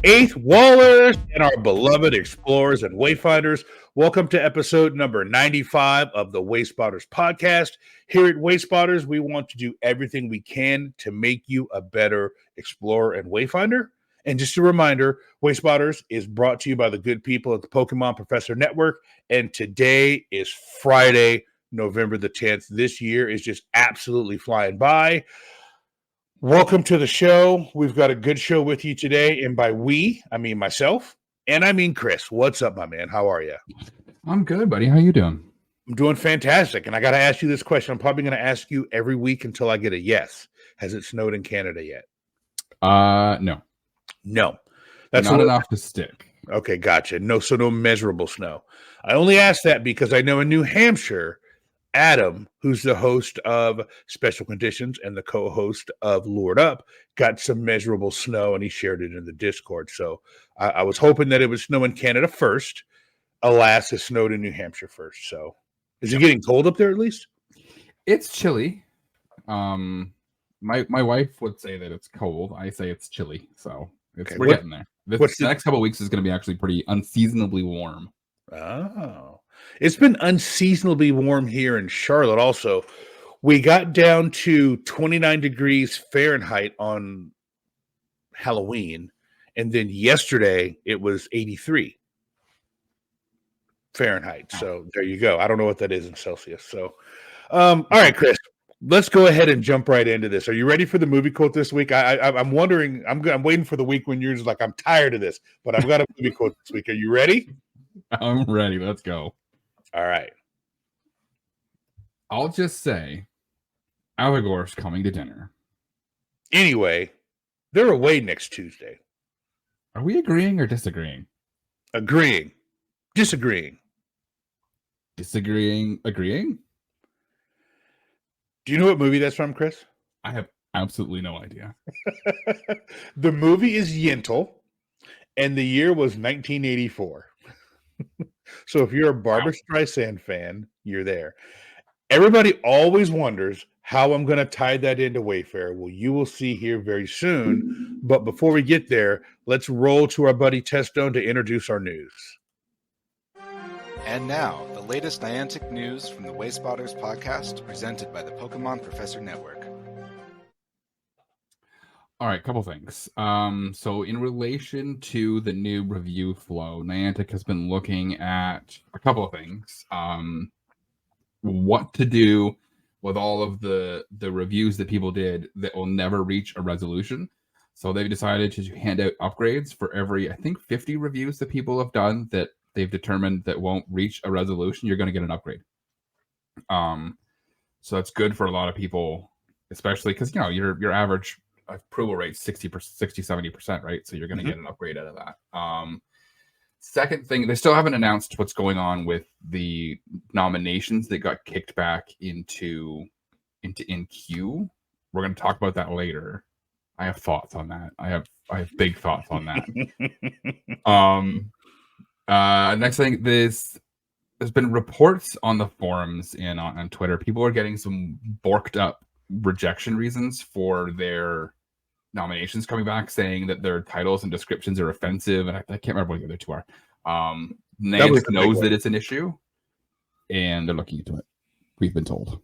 Eighth Wallers and our beloved explorers and wayfinders. Welcome to episode number 95 of the Wayspotters podcast. Here at Wayspotters, we want to do everything we can to make you a better explorer and wayfinder. And just a reminder, Wayspotters is brought to you by the good people at the Pokémon Professor Network. And today is Friday, November the 10th. This year is just absolutely flying by. Welcome to the show. We've got a good show with you today. And by we, I mean myself, and I mean Chris. What's up, my man? How are you? I'm good, buddy. How you doing? I'm doing fantastic. And I got to ask you this question. I'm probably going to ask you every week until I get a yes. Has it snowed in Canada yet? No. No. That's not enough to stick. Okay, gotcha. No measurable snow. I only ask that because I know in New Hampshire, Adam, who's the host of Special Conditions and the co-host of Lured Up, got some measurable snow, and he shared it in the Discord. So I was hoping that it would snow in Canada first. Alas, it snowed in New Hampshire first. So is it getting cold up there at least? It's chilly. My wife would say that it's cold. I say it's chilly. So we're getting there. The next couple of weeks is going to be actually pretty unseasonably warm. Oh. It's been unseasonably warm here in Charlotte also. We got down to 29 degrees Fahrenheit on Halloween, and then yesterday it was 83 Fahrenheit. So there you go. I don't know what that is in Celsius. So, all right, Chris, let's go ahead and jump right into this. Are you ready for the movie quote this week? I'm wondering. I'm waiting for the week when you're just like, I'm tired of this, but I've got a movie quote this week. Are you ready? I'm ready. Let's go. All right. I'll just say, Allegor's coming to dinner. Anyway, they're away next Tuesday. Are we agreeing or disagreeing? Agreeing. Disagreeing. Disagreeing. Agreeing? Do you know what movie that's from, Chris? I have absolutely no idea. The movie is Yentl, and the year was 1984. So if you're a Barbra Streisand fan, you're there. Everybody always wonders how I'm going to tie that into Wayfair. Well, you will see here very soon. But before we get there, let's roll to our buddy Testone to introduce our news. And now, the latest Niantic news from the Wayspotters podcast, presented by the Pokémon Professor Network. All right, couple things. So in relation to the new review flow, Niantic has been looking at a couple of things. What to do with all of the reviews that people did that will never reach a resolution. So they've decided to hand out upgrades for every, I think, 50 reviews that people have done that they've determined that won't reach a resolution. You're going to get an upgrade. So that's good for a lot of people, especially because, your average approval rate 60-70%, right? So you're going to get an upgrade out of that. Second thing, they still haven't announced what's going on with the nominations that got kicked back into InQ. We're going to talk about that later. I have thoughts on that. I have big thoughts on that. Next thing, there's been reports on the forums and on Twitter. People are getting some borked up rejection reasons for their nominations coming back, saying that their titles and descriptions are offensive, and I can't remember what the other two are. Niantic knows that it's an issue, and they're looking into it. We've been told.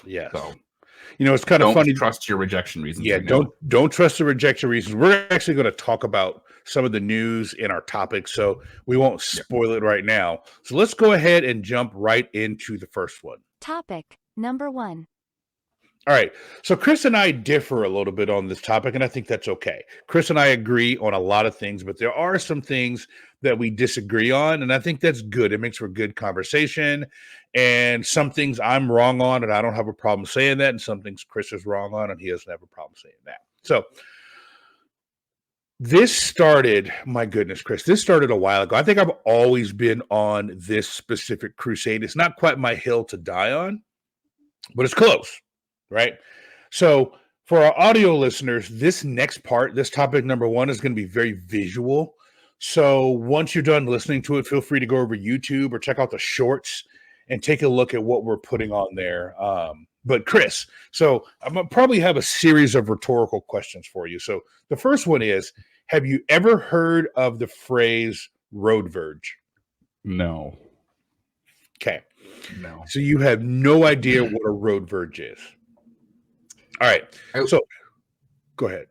Yeah. So, it's kind of funny. Don't trust your rejection reasons. Yeah, don't trust the rejection reasons. We're actually going to talk about some of the news in our topic, so we won't spoil it right now. So let's go ahead and jump right into the first one. Topic number 1. All right. So Chris and I differ a little bit on this topic, and I think that's okay. Chris and I agree on a lot of things, but there are some things that we disagree on, and I think that's good. It makes for good conversation, and some things I'm wrong on, and I don't have a problem saying that, and some things Chris is wrong on, and he doesn't have a problem saying that. So this started, my goodness, Chris, this started a while ago. I think I've always been on this specific crusade. It's not quite my hill to die on, but it's close. Right. So for our audio listeners, this next part, this topic number 1 is going to be very visual. So once you're done listening to it, feel free to go over YouTube or check out the shorts and take a look at what we're putting on there. But Chris, so I'm gonna probably have a series of rhetorical questions for you. So the first one is, have you ever heard of the phrase road verge? No. Okay. No. So you have no idea what a road verge is. All right. So go ahead.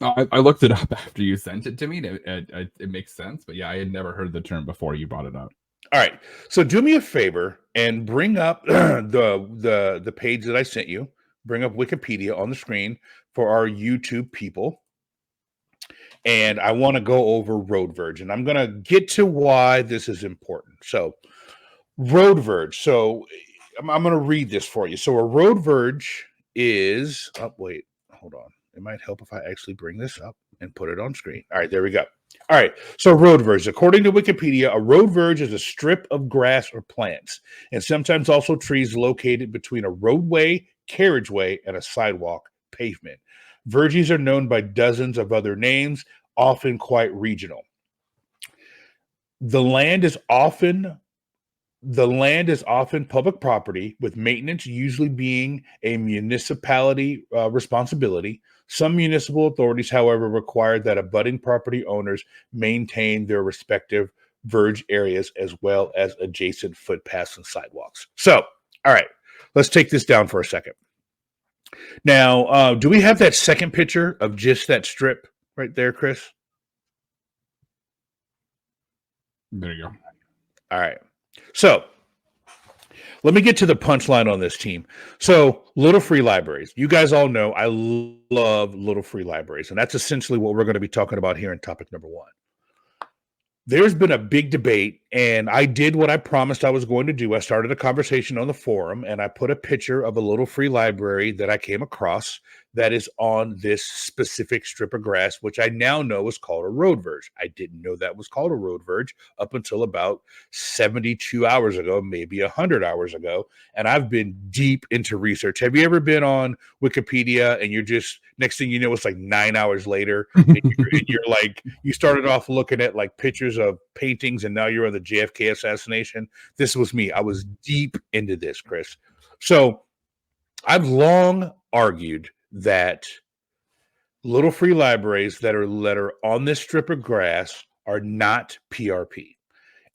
I looked it up after you sent it to me. It makes sense. But yeah, I had never heard the term before you brought it up. All right. So do me a favor and bring up the page that I sent you. Bring up Wikipedia on the screen for our YouTube people. And I want to go over road verge. And I'm going to get to why this is important. So road verge. So I'm going to read this for you. So a road verge is, oh, wait, hold on. It might help if I actually bring this up and put it on screen. All right, there we go. All right, so road verge. According to Wikipedia, a road verge is a strip of grass or plants, and sometimes also trees located between a roadway, carriageway, and a sidewalk pavement. Verges are known by dozens of other names, often quite regional. The land is often public property, with maintenance usually being a municipality responsibility. Some municipal authorities, however, require that abutting property owners maintain their respective verge areas as well as adjacent footpaths and sidewalks. So, all right, let's take this down for a second. Now, do we have that second picture of just that strip right there, Chris? There you go. All right. So let me get to the punchline on this team. So little free libraries. You guys all know I love little free libraries, and that's essentially what we're going to be talking about here in topic number one. There's been a big debate, and I did what I promised I was going to do. I started a conversation on the forum, and I put a picture of a little free library that I came across that is on this specific strip of grass, which I now know is called a road verge. I didn't know that was called a road verge up until about 72 hours ago, maybe 100 hours ago, and I've been deep into research. Have you ever been on Wikipedia and you're just, next thing you know, it's like 9 hours later, and you're like, you started off looking at like pictures of paintings, and now you're on the JFK assassination? This was me. I was deep into this, Chris. So I've long argued that little free libraries that are on this strip of grass are not PRP.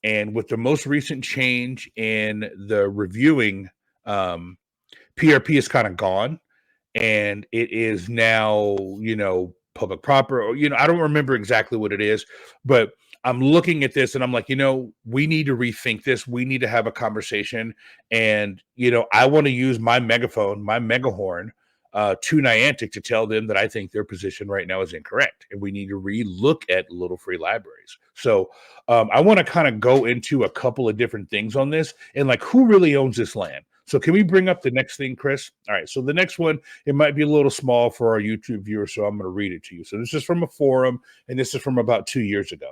And with the most recent change in the reviewing, PRP is kind of gone, and it is now, public property. I don't remember exactly what it is, but I'm looking at this and I'm like, we need to rethink this. We need to have a conversation. And, I want to use my megaphone, my megahorn, to Niantic to tell them that I think their position right now is incorrect, and we need to re-look at little free libraries. So I want to kind of go into a couple of different things on this, and like, who really owns this land? So can we bring up the next thing, Chris? All right. So the next one, it might be a little small for our YouTube viewers, so I'm going to read it to you. So this is from a forum, and this is from about 2 years ago.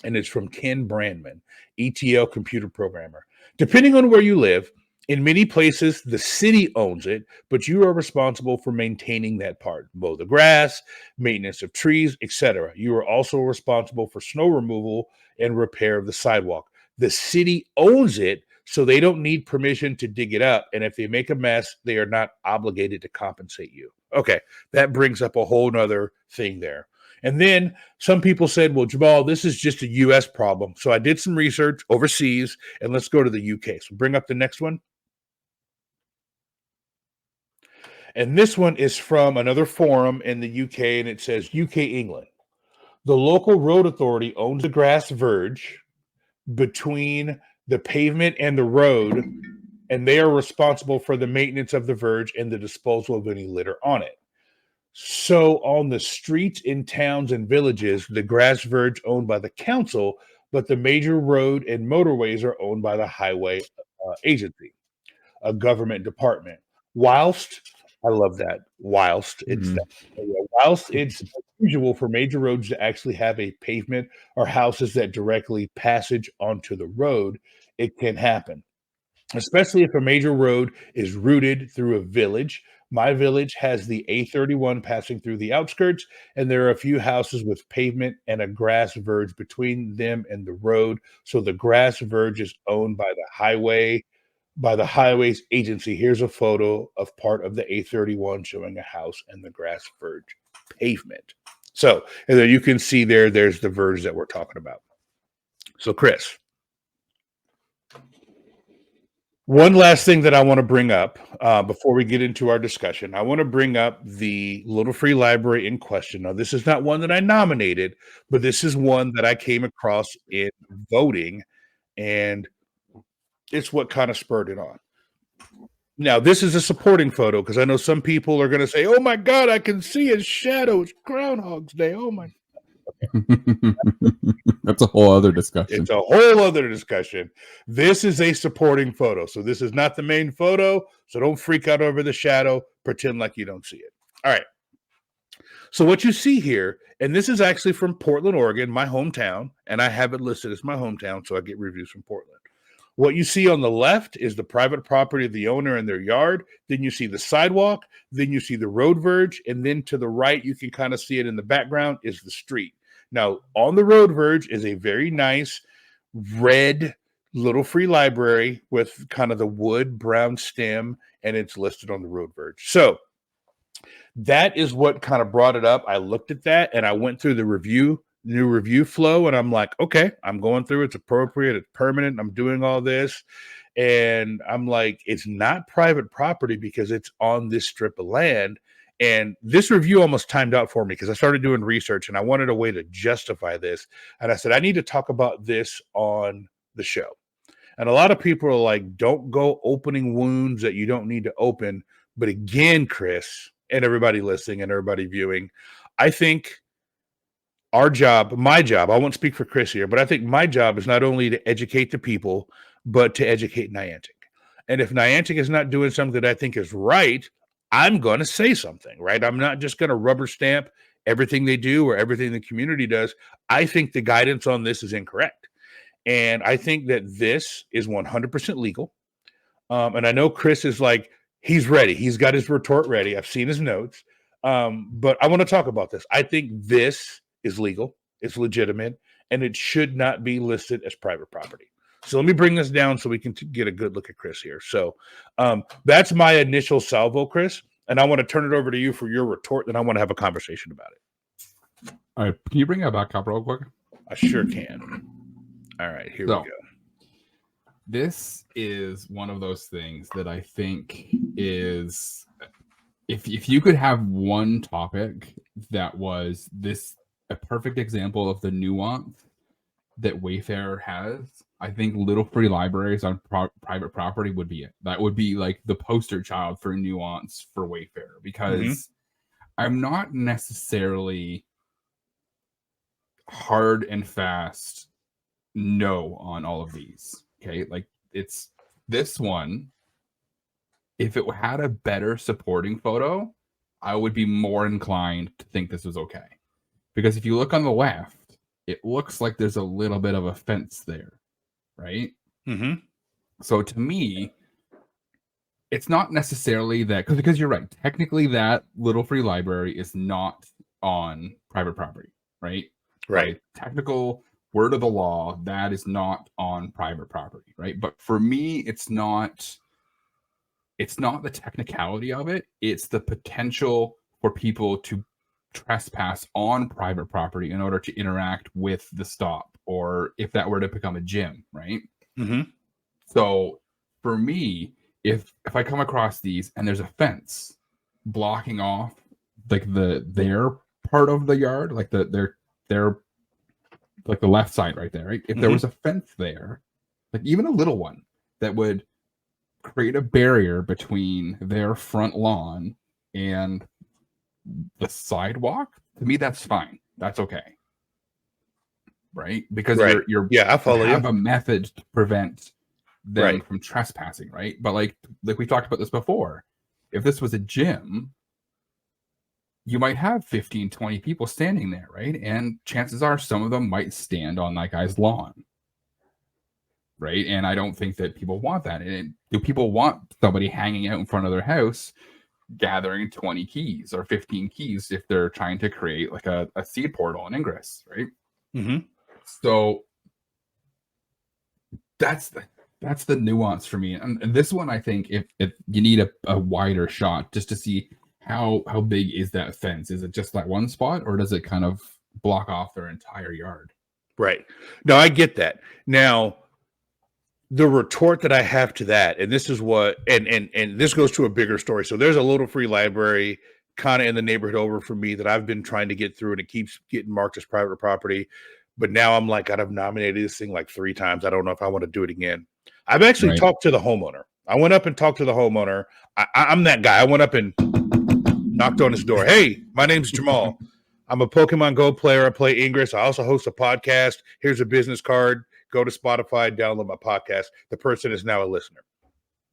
And it's from Ken Brandman, ETL computer programmer. Depending on where you live, in many places, the city owns it, but you are responsible for maintaining that part. Mow the grass, maintenance of trees, etc. You are also responsible for snow removal and repair of the sidewalk. The city owns it, so they don't need permission to dig it up. And if they make a mess, they are not obligated to compensate you. Okay, that brings up a whole nother thing there. And then some people said, well, Jamal, this is just a U.S. problem. So I did some research overseas, and let's go to the U.K. So bring up the next one. And this one is from another forum in the UK, and it says, UK, England. The local road authority owns the grass verge between the pavement and the road, and they are responsible for the maintenance of the verge and the disposal of any litter on it. So on the streets in towns and villages, the grass verge owned by the council, but the major road and motorways are owned by the highway agency, a government department. Whilst, I love that, whilst it's unusual for major roads to actually have a pavement or houses that directly passage onto the road, it can happen, especially if a major road is routed through a village. My village has the A31 passing through the outskirts, and there are a few houses with pavement and a grass verge between them and the road. So the grass verge is owned by the highway by the highways agency. Here's a photo of part of the A31 showing a house and the grass verge pavement. So, and then you can see there's the verge that we're talking about. So, Chris, one last thing that I want to bring up before we get into our discussion. I want to bring up the Little Free Library in question. Now, this is not one that I nominated, but this is one that I came across in voting, and it's what kind of spurred it on. Now, this is a supporting photo because I know some people are going to say, "Oh my God, I can see his shadow. It's Groundhog's Day." Oh my! That's a whole other discussion. It's a whole other discussion. This is a supporting photo, so this is not the main photo. So don't freak out over the shadow. Pretend like you don't see it. All right. So what you see here, and this is actually from Portland, Oregon, my hometown, and I have it listed as my hometown, so I get reviews from Portland. What you see on the left is the private property of the owner and their yard. Then you see the sidewalk. Then you see the road verge. And then to the right, you can kind of see it in the background, is the street. Now, on the road verge is a very nice red Little Free Library with kind of the wood brown stem, and it's listed on the road verge. So that is what kind of brought it up. I looked at that, and I went through the new review flow, and I'm like, okay, I'm going through, it's appropriate, it's permanent, I'm doing all this, and I'm like, it's not private property because it's on this strip of land. And this review almost timed out for me because I started doing research and I wanted a way to justify this, and I said I need to talk about this on the show. And a lot of people are like, don't go opening wounds that you don't need to open. But again, Chris, and everybody listening and everybody viewing, I think our job, my job, I won't speak for Chris here, but I think my job is not only to educate the people, but to educate Niantic. And if Niantic is not doing something that I think is right, I'm going to say something, right? I'm not just going to rubber stamp everything they do or everything the community does. I think the guidance on this is incorrect. And I think that this is 100% legal. And I know Chris is like, he's ready. He's got his retort ready. I've seen his notes. But I want to talk about this. I think this is legal, it's legitimate, and it should not be listed as private property. So let me bring this down so we can get a good look at Chris here. So that's my initial salvo, Chris, and I want to turn it over to you for your retort, then I want to have a conversation about it. All right, can you bring that back up real quick? I sure can. All right, here we go. This is one of those things that I think is, if you could have one topic that was this, a perfect example of the nuance that Wayfair has, I think Little Free Libraries on private property would be it. That would be like the poster child for nuance for Wayfair, because I'm not necessarily hard and fast no on all of these. Okay, like it's this one. If it had a better supporting photo, I would be more inclined to think this was okay. Because if you look on the left, it looks like there's a little bit of a fence there, right? So to me, it's not necessarily that, because you're right. Technically, that Little Free Library is not on private property, right? Right. Technical word of the law, that is not on private property, right? But for me, it's not the technicality of it. It's the potential for people to trespass on private property in order to interact with the stop, or if that were to become a gym, right? So for me, if I come across these and there's a fence blocking off like their part of the yard, like their like the left side right there, right? If there was a fence there, like even a little one that would create a barrier between their front lawn and the sidewalk, to me that's fine. That's okay. Right? Because you're I follow have you. a method to prevent them from trespassing, right? But like we talked about this before, if this was a gym, you might have 15, 20 people standing there, right? And chances are some of them might stand on that guy's lawn, right? And I don't think that people want that. And do people want somebody hanging out in front of their house gathering 20 keys or 15 keys if they're trying to create like a seed portal and ingress, right? So that's That's the nuance for me. And this one, I think, if you need a wider shot just to see how big is that fence. Is it just that one spot, or does it kind of block off their entire yard? Right. No, I get that. Now, the retort that I have to that, and this is what, and this goes to a bigger story. So there's a little free library kind of in the neighborhood over for me that I've been trying to get through, and it keeps getting marked as private property. But now I'm like, I've nominated this thing like 3 times. I don't know if I want to do it again. I've actually talked to the homeowner. I went up and talked to the homeowner. I'm that guy. I went up and knocked on his door. Hey, my name's Jamal. I'm a Pokemon Go player. I play Ingress. I also host a podcast. Here's a business card. Go to Spotify, download my podcast. The person is now a listener.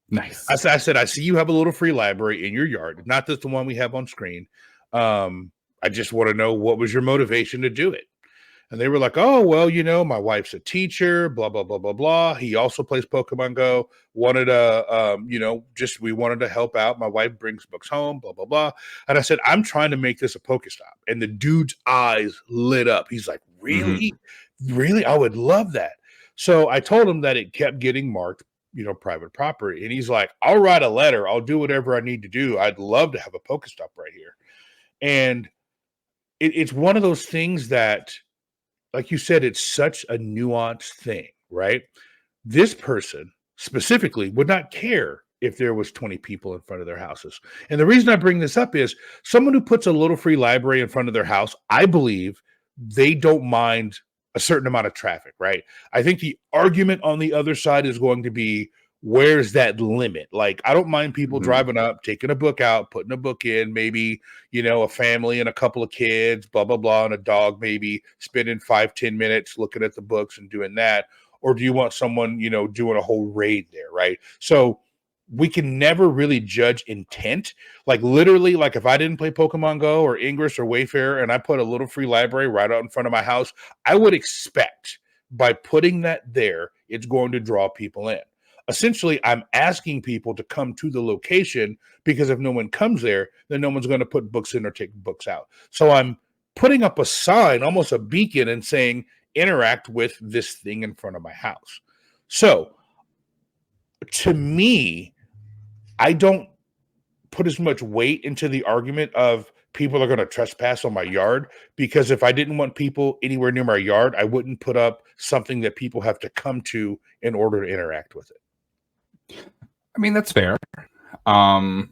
Nice. I said, I see you have a little free library in your yard. Not just the one we have on screen. I just want to know, what was your motivation to do it? And they were like, oh, well, my wife's a teacher, blah, blah, blah, blah, blah. He also plays Pokemon Go. Wanted to, we wanted to help out. My wife brings books home, blah, blah, blah. And I said, I'm trying to make this a Pokestop. And the dude's eyes lit up. He's like, really? Mm-hmm. Really? I would love that. So I told him that it kept getting marked, private property. And he's like, I'll write a letter. I'll do whatever I need to do. I'd love to have a Pokestop right here. And it's one of those things that, like you said, it's such a nuanced thing, right? This person specifically would not care if there was 20 people in front of their houses. And the reason I bring this up is someone who puts a little free library in front of their house, I believe they don't mind a certain amount of traffic, right? I think the argument on the other side is going to be, where's that limit? Like, I don't mind people driving up, taking a book out, putting a book in, maybe, a family and a couple of kids, blah, blah, blah, and a dog, maybe spending 5-10 minutes looking at the books and doing that. Or do you want someone, doing a whole raid there, right? So we can never really judge intent. Like, literally, like if I didn't play Pokemon Go or Ingress or Wayfarer and I put a little free library right out in front of my house, I would expect by putting that there, it's going to draw people in. Essentially, I'm asking people to come to the location, because if no one comes there, then no one's going to put books in or take books out. So I'm putting up a sign, almost a beacon, and saying, interact with this thing in front of my house. So to me, I don't put as much weight into the argument of people are going to trespass on my yard, because if I didn't want people anywhere near my yard, I wouldn't put up something that people have to come to in order to interact with it. I mean, that's fair. I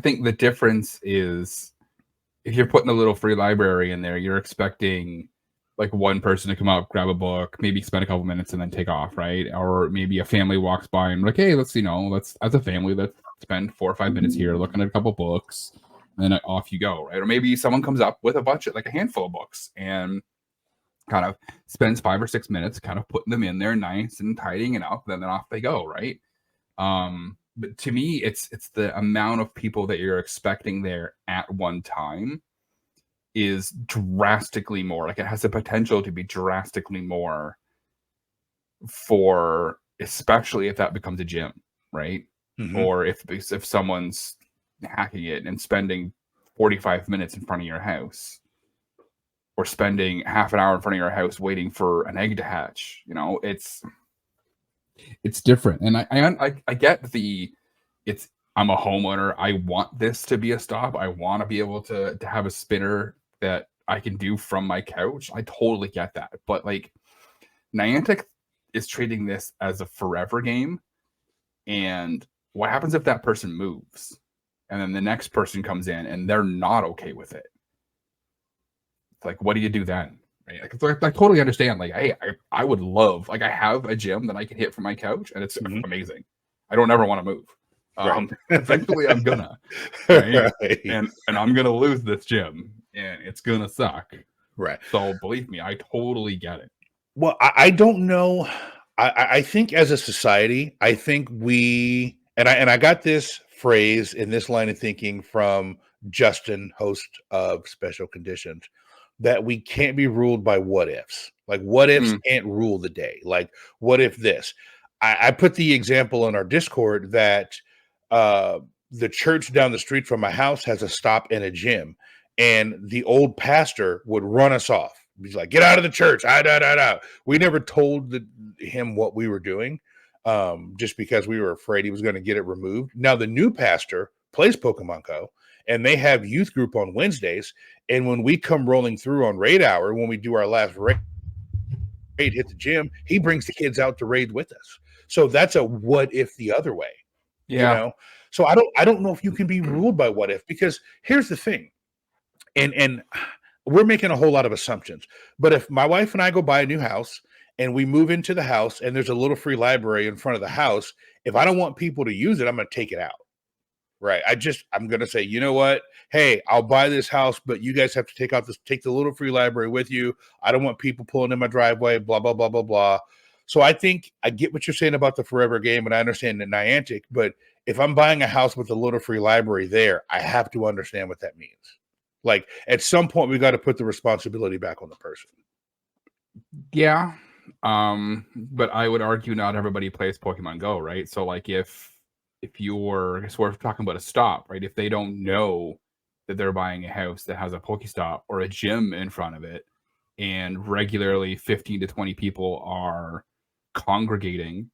think the difference is, if you're putting a little free library in there, you're expecting like one person to come up, grab a book, maybe spend a couple minutes and then take off, right? Or maybe a family walks by and like, hey, let's as a family, let's spend 4 or 5 minutes here looking at a couple books, and then off you go, right? Or maybe someone comes up with a budget, like a handful of books, and kind of spends 5 or 6 minutes kind of putting them in there nice and tidying it up, and then off they go, right? But to me, it's the amount of people that you're expecting there at one time is drastically more. Like, it has the potential to be drastically more, for especially if that becomes a gym, right? Mm-hmm. Or if someone's hacking it and spending 45 minutes in front of your house, or spending half an hour in front of your house waiting for an egg to hatch. It's different. And I get I'm a homeowner. I want this to be a stop. I want to be able to have a spinner that I can do from my couch. I totally get that. But like, Niantic is treating this as a forever game. And what happens if that person moves and then the next person comes in and they're not okay with it? It's like, what do you do then? Right? Like, I totally understand. Like, hey, I would love, like, I have a gym that I can hit from my couch, and it's amazing. I don't ever want to move. Right. Eventually I'm gonna, right? Right. And I'm gonna lose this gym, and it's gonna suck. Right. So believe me, I totally get it. Well, I don't know. I think as a society, I think we, and I got this phrase in this line of thinking from Justin, host of Special Conditions, that we can't be ruled by what ifs. Like, what ifs can't rule the day. Like, what if this? I put the example in our Discord that the church down the street from my house has a stop and a gym, and the old pastor would run us off. He's like, get out of the church. We never told him what we were doing. just because we were afraid he was going to get it removed. Now the new pastor plays Pokemon Go, and they have youth group on Wednesdays. And when we come rolling through on raid hour, when we do our last raid, hit the gym, he brings the kids out to raid with us. So that's a what if the other way. Yeah. You know? So I don't know if you can be ruled by what if, because here's the thing. And we're making a whole lot of assumptions. But if my wife and I go buy a new house and we move into the house and there's a little free library in front of the house, if I don't want people to use it, I'm going to take it out. Right. I'm going to say, you know what? Hey, I'll buy this house, but you guys have to take the little free library with you. I don't want people pulling in my driveway, blah, blah, blah, blah, blah. So I think I get what you're saying about the forever game, and I understand the Niantic, but if I'm buying a house with a little free library there, I have to understand what that means. Like at some point we got to put the responsibility back on the person. Yeah. But I would argue not everybody plays Pokemon Go, right? So like if we're talking about a stop, right? If they don't know that they're buying a house that has a Pokestop or a gym in front of it, and regularly 15 to 20 people are congregating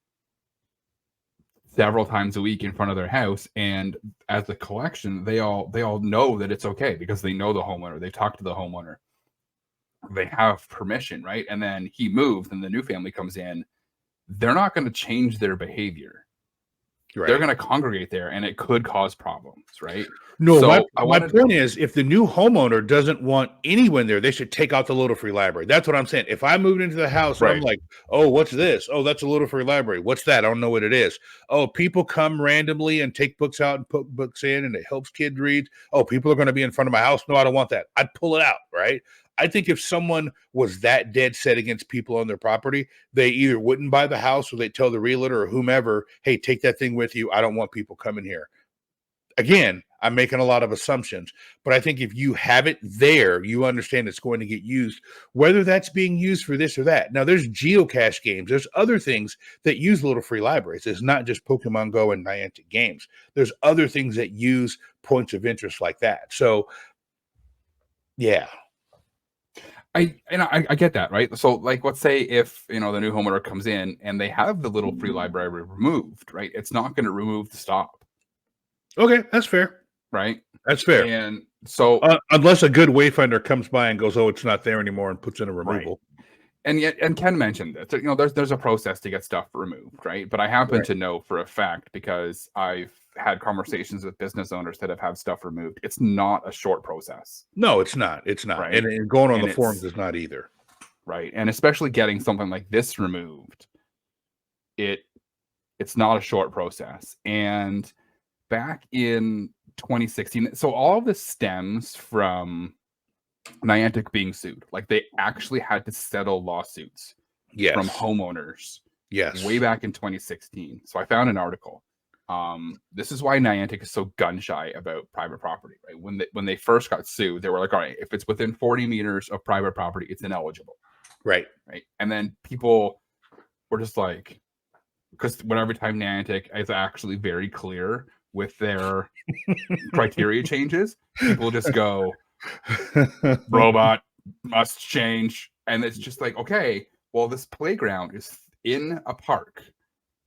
several times a week in front of their house, and as a collection, they all know that it's okay because they know the homeowner. They talk to the homeowner. They have permission, right? And then he moves, and the new family comes in. They're not going to change their behavior. Right. They're going to congregate there, and it could cause problems, right? No, so my point is, if the new homeowner doesn't want anyone there, they should take out the little free library. That's what I'm saying. If I moved into the house, right, and I'm like, oh, what's this? Oh, that's a little free library. What's that? I don't know what it is. Oh, people come randomly and take books out and put books in, and it helps kids read. Oh, people are going to be in front of my house. No, I don't want that. I'd pull it out, right? I think if someone was that dead set against people on their property, they either wouldn't buy the house or they tell the realtor or whomever, hey, take that thing with you. I don't want people coming here. Again, I'm making a lot of assumptions, but I think if you have it there, you understand it's going to get used, whether that's being used for this or that. Now, there's geocache games. There's other things that use little free libraries. It's not just Pokemon Go and Niantic games. There's other things that use points of interest like that. So, yeah. I get that, right? So, like, let's say if, the new homeowner comes in and they have the little free library removed, right? It's not going to remove the stop. Okay, that's fair. Right? That's fair. And so... unless a good wayfinder comes by and goes, oh, it's not there anymore, and puts in a removal. Right. And Ken mentioned that, there's a process to get stuff removed, right? But I happen to know for a fact, because I've had conversations with business owners that have had stuff removed. It's not a short process. No, it's not. It's not. Right? And going on the forums is not either. Right. And especially getting something like this removed, it's not a short process. And back in 2016, so all of this stems from Niantic being sued. Like, they actually had to settle lawsuits from homeowners way back in 2016. So I found an article. This is why Niantic is so gun shy about private property, right? When they first got sued, they were like, all right, if it's within 40 meters of private property, it's ineligible. Right. And then people were just like, because every time Niantic is actually very clear with their criteria changes, people just go, robot must change. And it's just like, okay, well, this playground is in a park,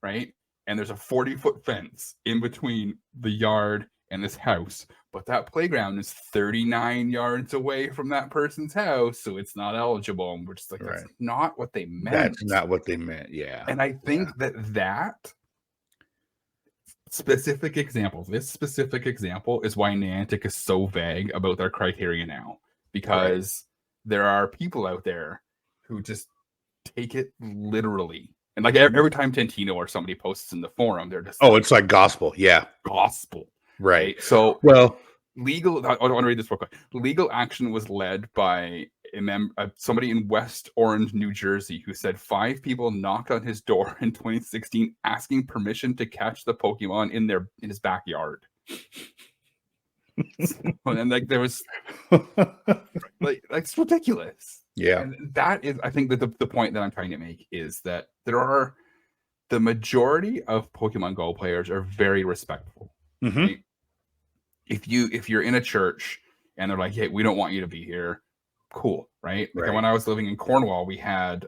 right? And there's a 40-foot fence in between the yard and this house, but that playground is 39 yards away from that person's house, so it's not eligible. And we're just like, that's not what they meant. That's not what they meant, yeah. And I think that specific example, this specific example is why Niantic is so vague about their criteria now, because there are people out there who just take it literally. And like every time Tantino or somebody posts in the forum, they're just it's like gospel. Yeah. Gospel. Right. So, well, I want to read this real quick. Legal action was led by somebody in West Orange, New Jersey, who said 5 people knocked on his door in 2016 asking permission to catch the Pokemon in his backyard. And like there was like it's ridiculous. Yeah. And that is, I think, that the point that I'm trying to make is that the majority of Pokemon Go players are very respectful. Mm-hmm. Right? If you're in a church and they're like, hey, we don't want you to be here, cool, right? Like when I was living in Cornwall, we had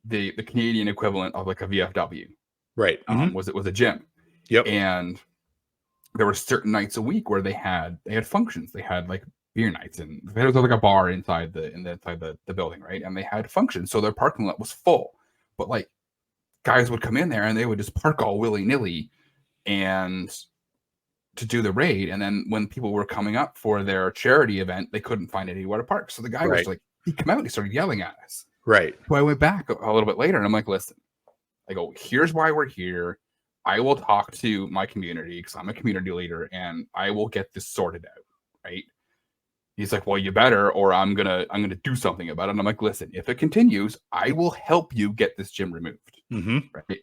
the Canadian equivalent of like a VFW. Right. Was a gym. Yep. And there were certain nights a week where they had functions. They had like beer nights, and there was like a bar inside the building, right? And they had functions, so their parking lot was full. But like guys would come in there and they would just park all willy-nilly and to do the raid. And then when people were coming up for their charity event, they couldn't find anywhere to park. So the guy was like, he came out and he started yelling at us. Right. So I went back a little bit later and I'm like, listen, I go, here's why we're here. I will talk to my community because I'm a community leader and I will get this sorted out. Right. He's like, well, you better, or I'm gonna do something about it. And I'm like, listen, if it continues, I will help you get this gym removed. Right.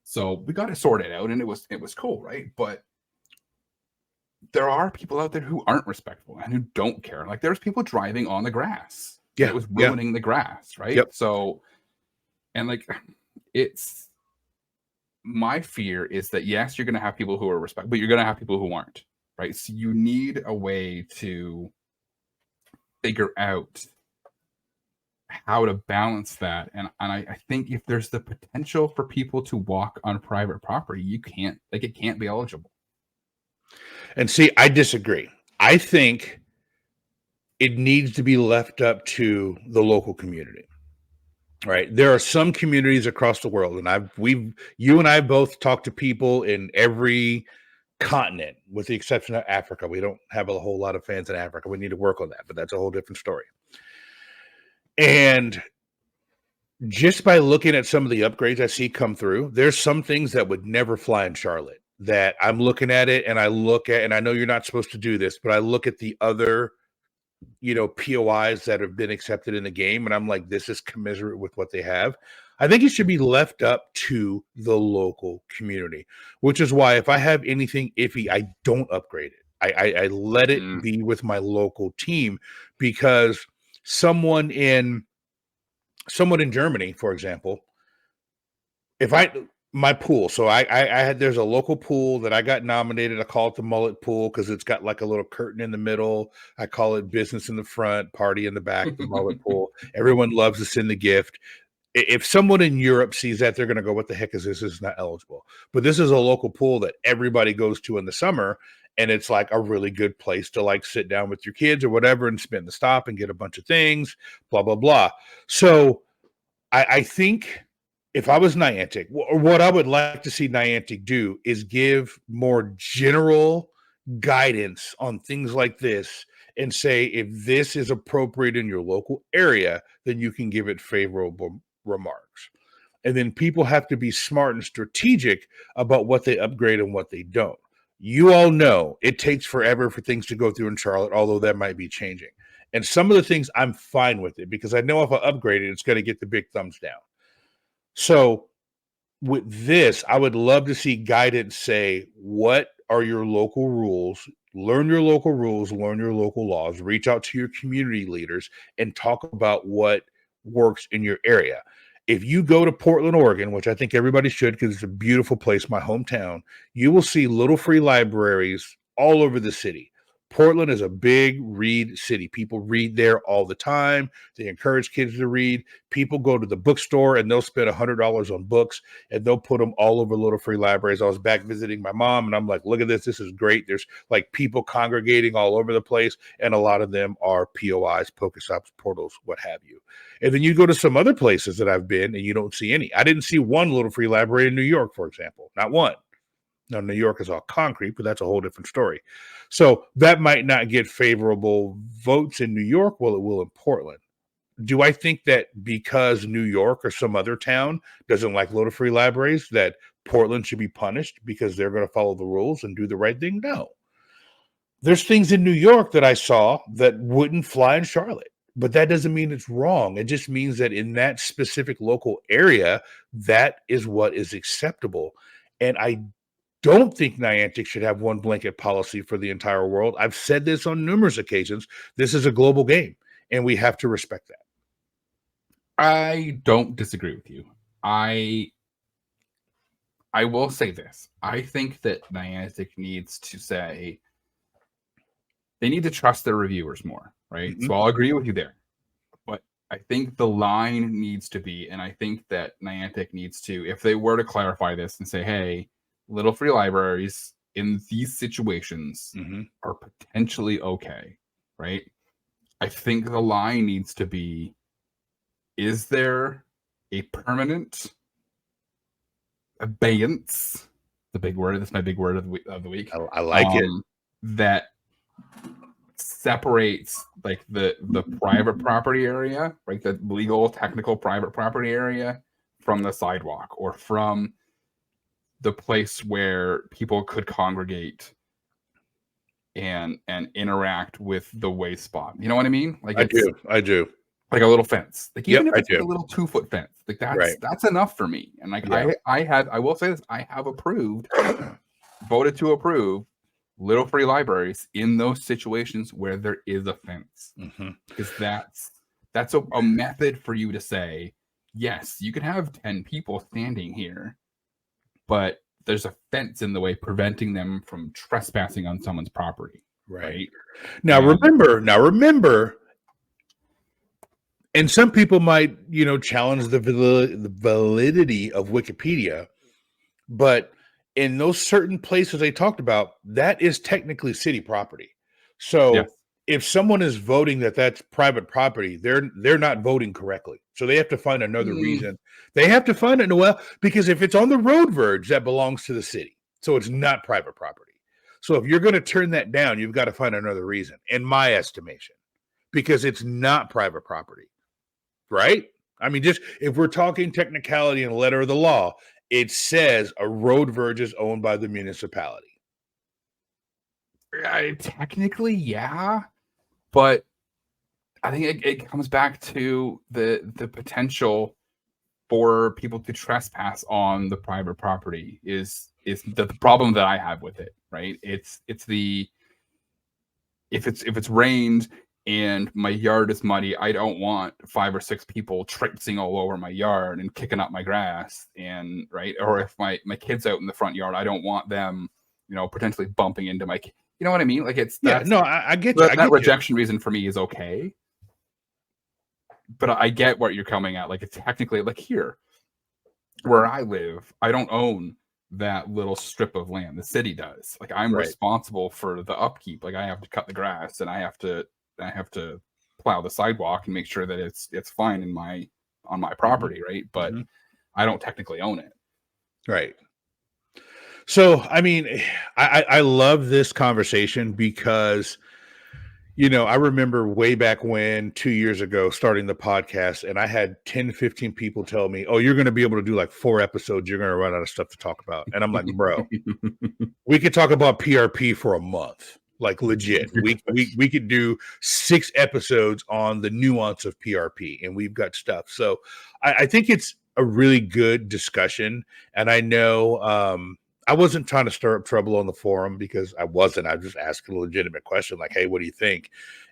So we got it sorted out and it was cool, right? But there are people out there who aren't respectful and who don't care. Like there's people driving on the grass. Yeah. It was ruining the grass, right? Yep. So, and like, it's, my fear is that yes, you're going to have people who are respectful, but you're going to have people who aren't, right? So you need a way to figure out how to balance that. And I think if there's the potential for people to walk on private property, you can't, like, it can't be eligible. And see, I disagree. I think it needs to be left up to the local community. Right. There are some communities across the world, and you and I both talked to people in every continent, with the exception of Africa. We don't have a whole lot of fans in Africa. We need to work on that, but that's a whole different story. And just by looking at some of the upgrades I see come through, there's some things that would never fly in Charlotte that I'm looking at it, and I know you're not supposed to do this, but I look at the other, POIs that have been accepted in the game, and I'm like, this is commensurate with what they have. I think it should be left up to the local community, which is why if I have anything iffy, I don't upgrade it. I let it be with my local team, because someone in Germany, for example, my pool. So I had, there's a local pool that I got nominated. I call it the mullet pool because it's got like a little curtain in the middle. I call it business in the front, party in the back, the mullet pool. Everyone loves to send the gift. If someone in Europe sees that, they're going to go, what the heck is this? This is not eligible. But this is a local pool that everybody goes to in the summer. And it's like a really good place to like sit down with your kids or whatever and spend the stop and get a bunch of things, blah, blah, blah. So I think if I was Niantic, what I would like to see Niantic do is give more general guidance on things like this and say, if this is appropriate in your local area, then you can give it favorable remarks. And then people have to be smart and strategic about what they upgrade and what they don't. You all know it takes forever for things to go through in Charlotte, although that might be changing. And some of the things I'm fine with it, because I know if I upgrade it, it's going to get the big thumbs down. So with this, I would love to see guidance say, what are your local rules? Learn your local rules, learn your local laws, reach out to your community leaders and talk about what works in your area. If you go to Portland, Oregon, which I think everybody should because it's a beautiful place, my hometown, you will see little free libraries all over the city. Portland is a big read city. People read there all the time. They encourage kids to read. People go to the bookstore and they'll spend $100 on books and they'll put them all over little free libraries. I was back visiting my mom and I'm like, look at this. This is great. There's like people congregating all over the place. And a lot of them are POIs, Pokestops, portals, what have you. And then you go to some other places that I've been and you don't see any. I didn't see one little free library in New York, for example. Not one. Now, New York is all concrete, but that's a whole different story. So that might not get favorable votes in New York. Well, it will in Portland. Do I think that because New York or some other town doesn't like little free libraries, that Portland should be punished because they're going to follow the rules and do the right thing? No. There's things in New York that I saw that wouldn't fly in Charlotte, but that doesn't mean it's wrong. It just means that in that specific local area, that is what is acceptable. And I don't think Niantic should have one blanket policy for the entire world. I've said this on numerous occasions. This is a global game, and we have to respect that. I don't disagree with you. I will say this. I think that Niantic needs to say they need to trust their reviewers more, right? Mm-hmm. So I'll agree with you there. But I think the line needs to be, and I think that Niantic needs to, if they were to clarify this and say, hey, little free libraries in these situations are potentially okay, right? I think the line needs to be, is there a permanent abeyance? The big word. That's my big word of the week. I like it. That separates like the private property area, right? The legal, technical private property area from the sidewalk or from the place where people could congregate and interact with the Wayspot. You know what I mean? Like I do. Like a little fence. Like even if it's like a little 2-foot fence, like Right. that's enough for me. And like I will say this, I have voted to approve little free libraries in those situations where there is a fence. Because that's a method for you to say, yes, you can have 10 people standing here, but there's a fence in the way preventing them from trespassing on someone's property. Right. Now remember, and some people might, challenge the validity of Wikipedia, but in those certain places they talked about, that is technically city property. So if someone is voting that that's private property, they're not voting correctly. So they have to find another reason. They have to find it, Noel, because if it's on the road verge, that belongs to the city. So it's not private property. So if you're going to turn that down, you've got to find another reason, in my estimation, because it's not private property, right? I mean, just if we're talking technicality and letter of the law, it says a road verge is owned by the municipality. Technically, yeah. But I think it comes back to the potential for people to trespass on the private property is the problem that I have with it, right? It's the if it's rained and my yard is muddy, I don't want 5 or 6 people traipsing all over my yard and kicking up my grass, and right. Or if my kid's out in the front yard, I don't want them, potentially bumping into my kid. You know what I mean? Like I get you. That rejection reason for me is okay. But I get what you're coming at. Like it's technically like here where I live, I don't own that little strip of land. The city does. Like I'm responsible for the upkeep. Like I have to cut the grass and I have to plow the sidewalk and make sure that it's fine on my property, right? But I don't technically own it. Right. So, I mean, I love this conversation because, I remember way back when 2 years ago starting the podcast, and I had 10, 15 people tell me, oh, you're going to be able to do like 4 episodes. You're going to run out of stuff to talk about. And I'm like, bro, we could talk about PRP for a month. Like legit, we could do 6 episodes on the nuance of PRP, and we've got stuff. So I think it's a really good discussion. And I know I wasn't trying to stir up trouble on the forum because I wasn't. I was just asking a legitimate question like, hey, what do you think?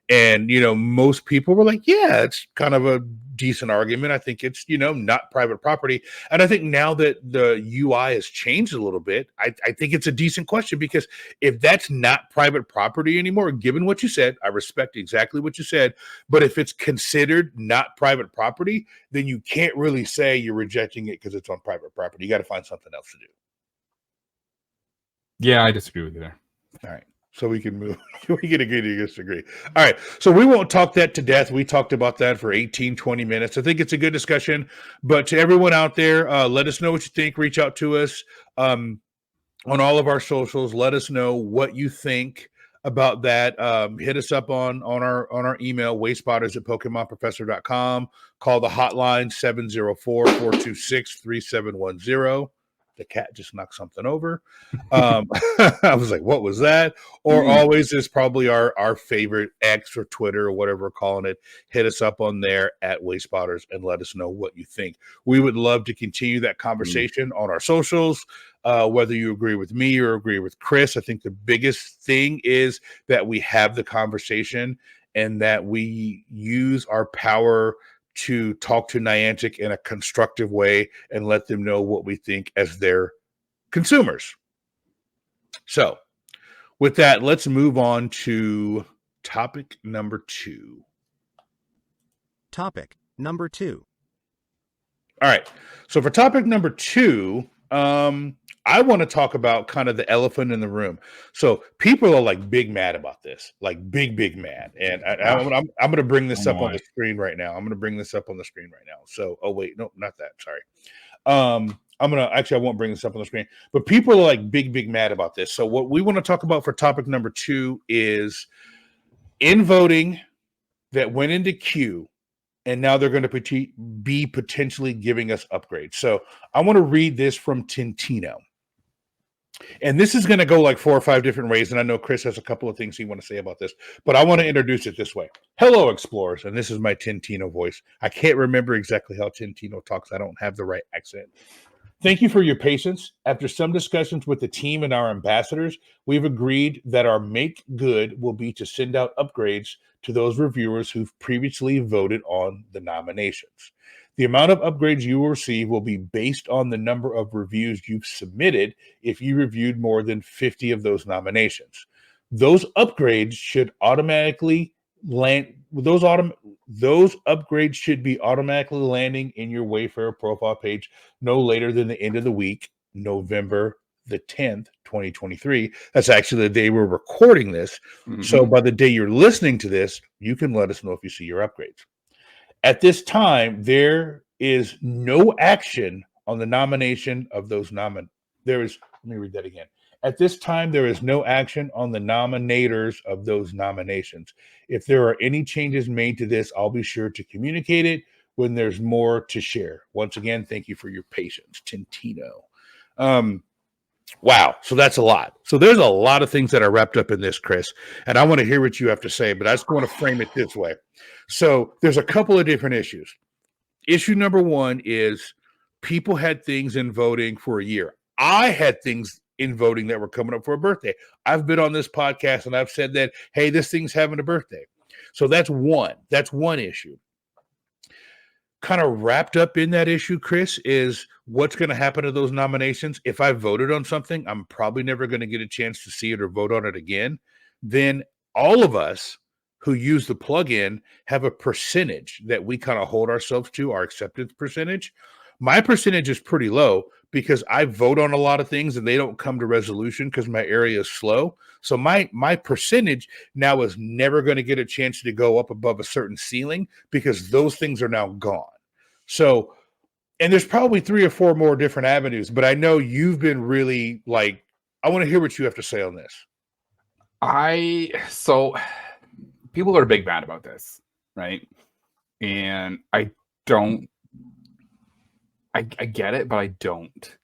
And, most people were like, yeah, it's kind of a decent argument. I think it's, not private property. And I think now that the UI has changed a little bit, I think it's a decent question, because if that's not private property anymore, given what you said, I respect exactly what you said. But if it's considered not private property, then you can't really say you're rejecting it because it's on private property. You got to find something else to do. Yeah, I disagree with you there. All right. So we can move. We can agree to disagree. All right. So we won't talk that to death. We talked about that for 18, 20 minutes. I think it's a good discussion. But to everyone out there, let us know what you think. Reach out to us on all of our socials. Let us know what you think about that. Hit us up on our email, wayspotters@pokemonprofessor.com. Call the hotline 704-426-3710. The cat just knocked something over. I was like, what was that? Or always is probably our favorite X or Twitter or whatever we're calling it. Hit us up on there at Wayspotters and let us know what you think. We would love to continue that conversation on our socials, whether you agree with me or agree with Chris. I think the biggest thing is that we have the conversation and that we use our power to talk to Niantic in a constructive way and let them know what we think as their consumers. So with that, let's move on to topic number 2. Topic number 2. All right. So for topic number 2, I want to talk about kind of the elephant in the room. So people are like big mad about this, like big mad. And I'm going to bring this up on the screen right now. I'm going to bring this up on the screen right now. So, oh wait, no, not that. Sorry. I won't bring this up on the screen, but people are like big mad about this. So what we want to talk about for topic number 2 is in voting that went into queue. And now they're going to be potentially giving us upgrades. So I want to read this from Tintino. And this is going to go like 4 or 5 different ways. And I know Chris has a couple of things he want to say about this, but I want to introduce it this way. Hello, explorers. And this is my Tintino voice. I can't remember exactly how Tintino talks. I don't have the right accent. Thank you for your patience. After some discussions with the team and our ambassadors, we've agreed that our make good will be to send out upgrades to those reviewers who've previously voted on the nominations. The amount of upgrades you will receive will be based on the number of reviews you've submitted if you reviewed more than 50 of those nominations. Those upgrades should automatically land. Those upgrades should be automatically landing in your Wayfarer profile page no later than the end of the week, November the 10th, 2023. That's actually the day we're recording this. Mm-hmm. So by the day you're listening to this, you can let us know if you see your upgrades. At this time, there is no action on the nomination of those let me read that again. At this time, there is no action on the nominators of those nominations. If there are any changes made to this, I'll be sure to communicate it when there's more to share. Once again, thank you for your patience, Tintino. Wow. So that's a lot. So there's a lot of things that are wrapped up in this, Chris, and I want to hear what you have to say, but I just want to frame it this way. So there's a couple of different issues. Issue number 1 is people had things in voting for a year. I had things in voting that were coming up for a birthday. I've been on this podcast and I've said that, hey, this thing's having a birthday. So that's one issue. Kind of wrapped up in that issue, Chris, is what's going to happen to those nominations. If I voted on something, I'm probably never going to get a chance to see it or vote on it again. Then all of us who use the plugin have a percentage that we kind of hold ourselves to, our acceptance percentage. My percentage is pretty low because I vote on a lot of things and they don't come to resolution because my area is slow. So my percentage now is never going to get a chance to go up above a certain ceiling because those things are now gone. So, and there's probably 3 or 4 more different avenues, but I know you've been really like, I want to hear what you have to say on this. So people are big mad about this, right? And I get it, but I don't.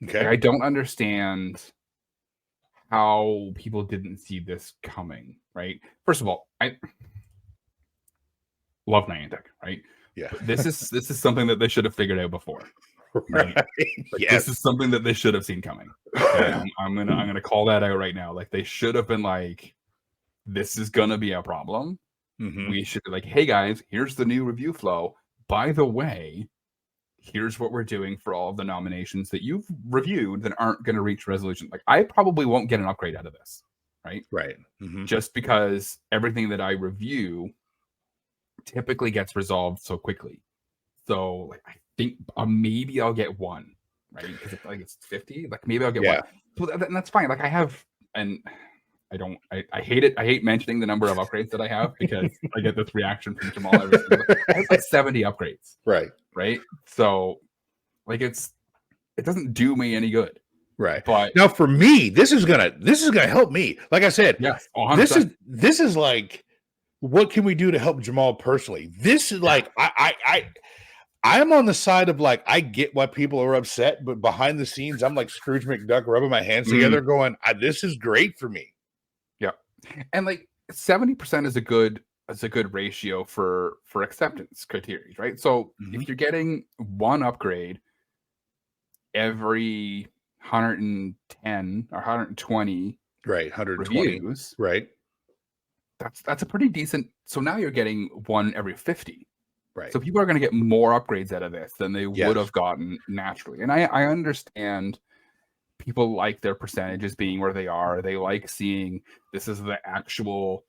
Okay. I don't understand how people didn't see this coming, right? First of all, I love Niantic, right? Yeah. But this is something that they should have figured out before. Right? Like, yes. This is something that they should have seen coming. Okay? I'm gonna call that out right now. Like they should have been like, this is gonna be a problem. Mm-hmm. We should be like, hey guys, here's the new review flow. By the way, here's what we're doing for all of the nominations that you've reviewed that aren't going to reach resolution. Like I probably won't get an upgrade out of this, right? Right. Mm-hmm. Just because everything that I review typically gets resolved so quickly. So like I think maybe I'll get 1, right? Because it's 50, like maybe I'll get 1. So that's fine. Like I have, and I hate it. I hate mentioning the number of upgrades that I have because I get this reaction from Jamal every single day. I have like 70 upgrades. Right. So like it doesn't do me any good. Right. But now for me, this is gonna help me. Like I said, yes, 100%. This is like, what can we do to help Jamal personally? This is like I'm on the side of like, I get why people are upset, but behind the scenes, I'm like Scrooge McDuck rubbing my hands together going, this is great for me. Yeah. And like 70% is a good ratio for acceptance criteria, right? So if you're getting 1 upgrade every 110 or 120 right, 120 reviews, right, that's a pretty decent. So now you're getting 1 every 50, right? So people are going to get more upgrades out of this than they would have gotten naturally. And I understand people like their percentages being where they are. They like seeing this is the actual,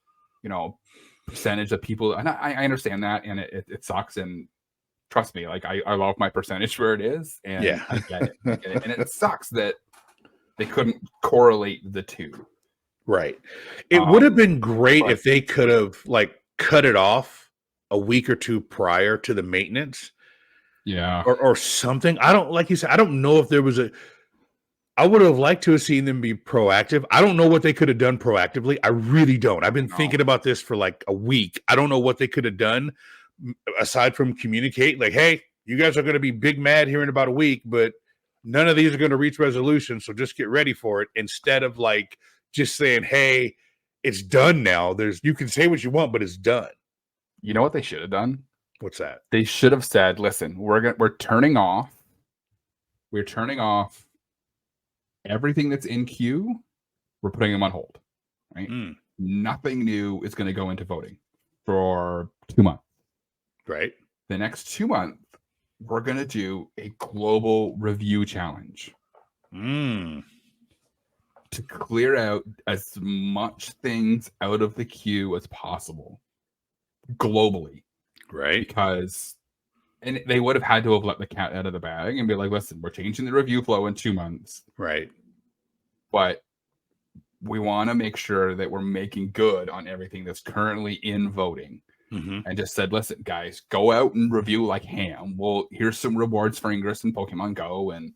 percentage of people. And I understand that. And it sucks. And trust me, like I love my percentage where it is, and Yeah. I get it. And it sucks that they couldn't correlate the two. Right. It would have been great but- if they could have like cut it off a week or two prior to the maintenance. Yeah. Or something. I don't, like you said, I don't know if there was I would have liked to have seen them be proactive. I don't know what they could have done proactively. I really don't. I've been thinking about this for like a week. I don't know what they could have done aside from communicate. Like, hey, you guys are going to be big mad here in about a week, but none of these are going to reach resolution. So just get ready for it. Instead of like just saying, hey, it's done now. You can say what you want, but it's done. You know what they should have done? What's that? They should have said, listen, we're turning off everything that's in queue. We're putting them on hold, right? Nothing new is going to go into voting for 2 months. Right. The next 2 months, we're going to do a global review challenge to clear out as much things out of the queue as possible globally. Right. Because they would have had to have let the cat out of the bag and be like, listen, we're changing the review flow in 2 months. Right. But we want to make sure that we're making good on everything that's currently in voting. And just said, listen, guys, go out and review like ham. Well, here's some rewards for Ingress and Pokemon Go. And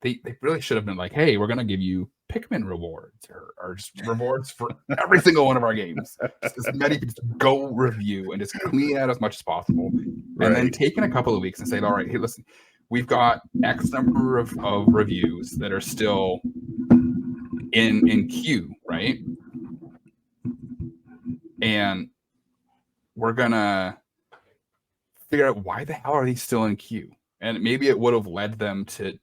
they really should have been like, hey, we're going to give you Pikmin rewards or just rewards for every single one of our games. Just as many just go review and just clean out as much as possible. Right. And then taking a couple of weeks and saying, all right, hey, listen, we've got X number of reviews that are still in queue, right? And we're going to figure out why the hell are these still in queue? And maybe it would have led them to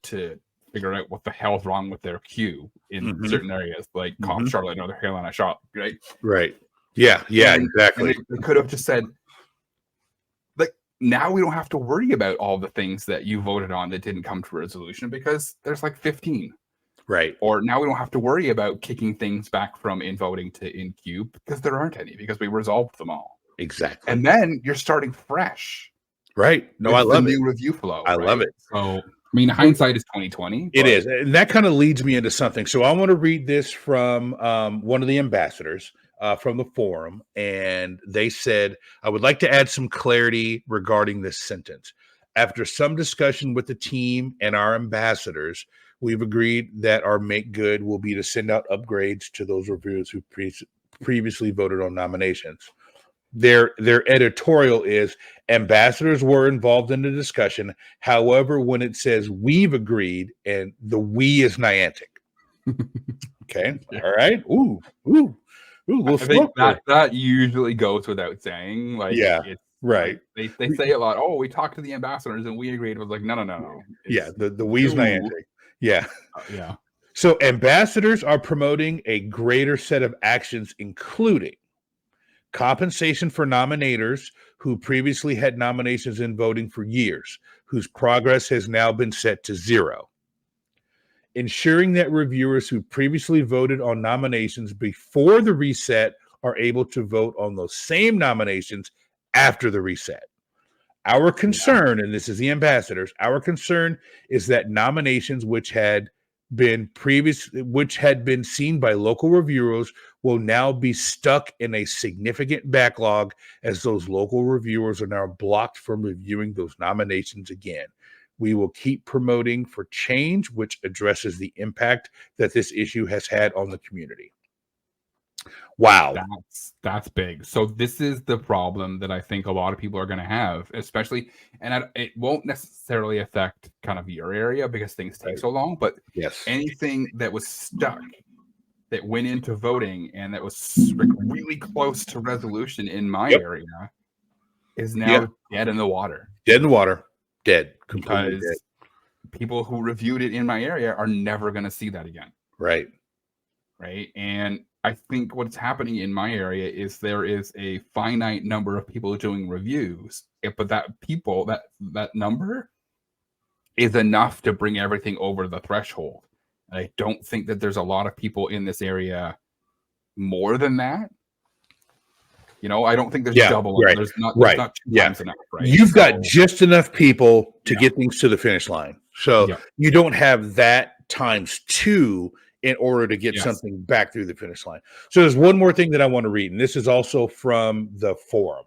figure out what the hell's wrong with their queue in certain areas, like Charlotte, North Carolina shop, right? Right. Yeah. Yeah. And, exactly. And they could have just said, like, now we don't have to worry about all the things that you voted on that didn't come to a resolution because there's like 15. Right. Or now we don't have to worry about kicking things back from in voting to in queue because there aren't any because we resolved them all. Exactly. And then you're starting fresh. Right. No, I love it. New review flow. I love it. So, I mean, hindsight is 2020. It is. And that kind of leads me into something. So I want to read this from one of the ambassadors from the forum. And they said, I would like to add some clarity regarding this sentence. After some discussion with the team and our ambassadors, we've agreed that our make good will be to send out upgrades to those reviewers who previously voted on nominations. Their editorial is ambassadors were involved in the discussion. However, when it says we've agreed and the we is Niantic. Okay. Yeah. All right. Ooh. I think that usually goes without saying. Like, yeah. Right. Like, they say a lot. Oh, we talked to the ambassadors and we agreed. It was like, no. Yeah. The we's Niantic. Yeah. Yeah. So ambassadors are promoting a greater set of actions, including compensation for nominators who previously had nominations in voting for years, whose progress has now been set to 0. Ensuring that reviewers who previously voted on nominations before the reset are able to vote on those same nominations after the reset. Our concern, and this is the ambassadors, our concern is that nominations which had been seen by local reviewers will now be stuck in a significant backlog as those local reviewers are now blocked from reviewing those nominations again. We will keep promoting for change, which addresses the impact that this issue has had on the community. Wow. That's big. So this is the problem that I think a lot of people are going to have, especially, and it won't necessarily affect kind of your area because things take so long, but anything that was stuck that went into voting and that was really close to resolution in my area is now dead in the water. Dead in the water. Dead. Completely dead. People who reviewed it in my area are never going to see that again. Right. And I think what's happening in my area is there is a finite number of people doing reviews, but that number is enough to bring everything over the threshold. And I don't think that there's a lot of people in this area more than that. You know, I don't think there's Yeah, double. right, There's not right. two Yeah. times enough, right? You've got So, just enough people to Yeah. get things to the finish line. So Yeah. you don't have that times 2 in order to get Yes. something back through the finish line. So there's one more thing that I want to read, and this is also from the forum.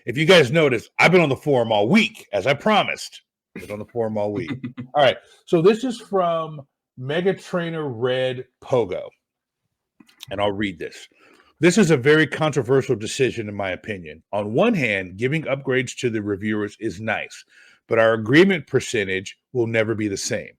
If you guys notice, I've been on the forum all week, as I promised. I've been on the forum all week. All right. So this is from Mega Trainer Red Pogo. And I'll read this. This is a very controversial decision, in my opinion. On one hand, giving upgrades to the reviewers is nice, but our agreement percentage will never be the same.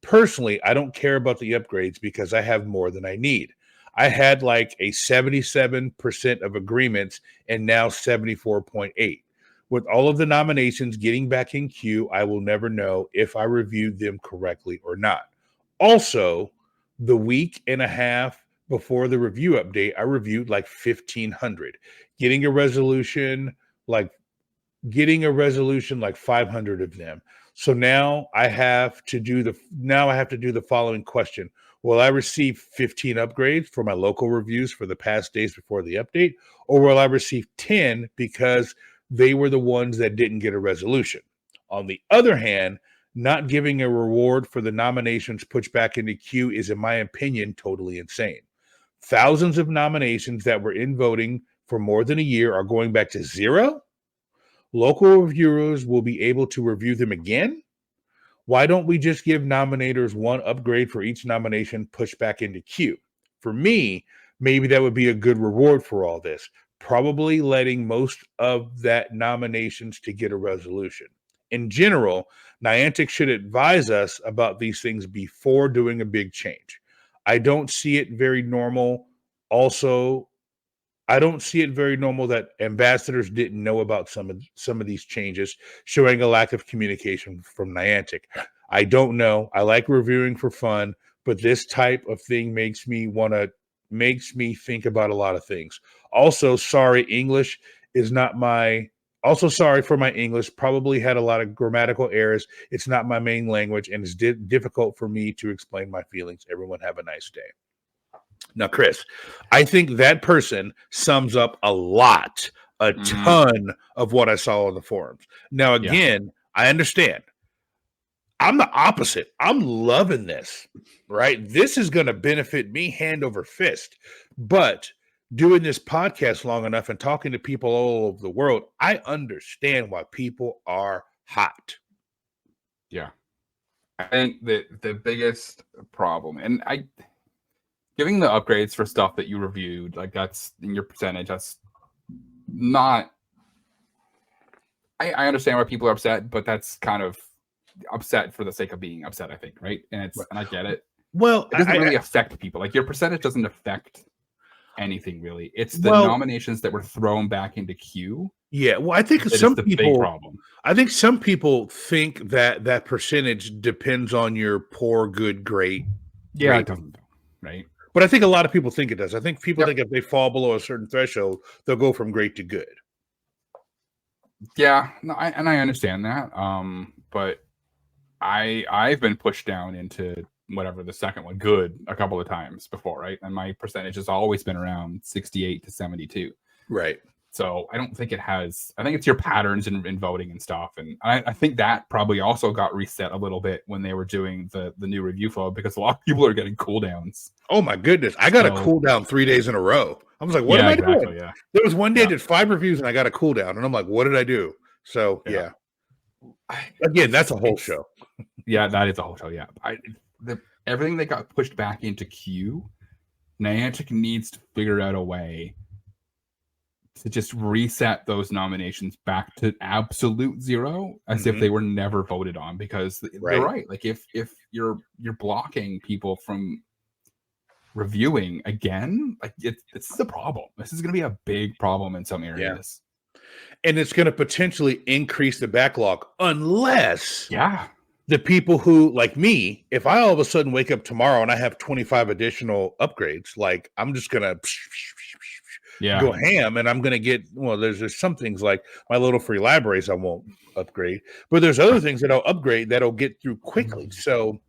Personally, I don't care about the upgrades because I have more than I need. I had like a 77% of agreements and now 74.8. With all of the nominations getting back in queue, I will never know if I reviewed them correctly or not. Also, the week and a half before the review update, I reviewed like 1,500, getting a resolution like 500 of them. So now I have to do the following question. Will I receive 15 upgrades for my local reviews for the past days before the update, or will I receive 10 because they were the ones that didn't get a resolution? On the other hand, not giving a reward for the nominations pushed back into queue is, in my opinion, totally insane. Thousands of nominations that were in voting for more than a year are going back to 0. Local reviewers will be able to review them again. Why don't we just give nominators one upgrade for each nomination pushed back into queue? For me, maybe that would be a good reward for all this. Probably letting most of that nominations to get a resolution. In general, Niantic should advise us about these things before doing a big change. I don't see it very normal. Also, I don't see it very normal that ambassadors didn't know about some of these changes, showing a lack of communication from Niantic. I don't know. I like reviewing for fun, but this type of thing makes me think about a lot of things. Also, sorry, English is not my. Also, sorry for my English. Probably had a lot of grammatical errors. It's not my main language, and it's difficult for me to explain my feelings. Everyone have a nice day. Now, Chris, I think that person sums up a ton of what I saw on the forums. Now, again, I understand. I'm the opposite. I'm loving this, right? This is going to benefit me hand over fist. But doing this podcast long enough and talking to people all over the world, I understand why people are hot. Yeah. I think that the biggest problem, and giving the upgrades for stuff that you reviewed, like that's in your percentage, that's not. I understand why people are upset, but that's kind of upset for the sake of being upset, I think, right? And I get it. Well, it doesn't really affect people. Like your percentage doesn't affect anything really. It's the nominations that were thrown back into queue. Yeah, well, I think some people think that percentage depends on your poor, good, great. Yeah, it doesn't, right? But I think a lot of people think it does. I think people think if they fall below a certain threshold, they'll go from great to good. Yeah, no, I understand that. But I've been pushed down into whatever the second one, good, a couple of times before, right? And my percentage has always been around 68 to 72. Right. So I don't think it has. I think it's your patterns in voting and stuff, and I think that probably also got reset a little bit when they were doing the new review flow because a lot of people are getting cooldowns. Oh my goodness! I got a cooldown 3 days in a row. I was like, "What am I doing?" Yeah. There was one day I did 5 reviews and I got a cooldown, and I'm like, "What did I do?" So yeah. Again, that's a whole show. Yeah, that is a whole show. Yeah, everything that got pushed back into queue, Niantic needs to figure out a way to just reset those nominations back to absolute 0 as if they were never voted on, because they're right. Like if you're blocking people from reviewing again, like it's the problem. This is going to be a big problem in some areas. And it's going to potentially increase the backlog unless the people who, like me, if I all of a sudden wake up tomorrow and I have 25 additional upgrades, like I'm just going to go ham, and I'm going to get, there's some things like my little free libraries I won't upgrade, but there's other things that I'll upgrade that'll get through quickly. So,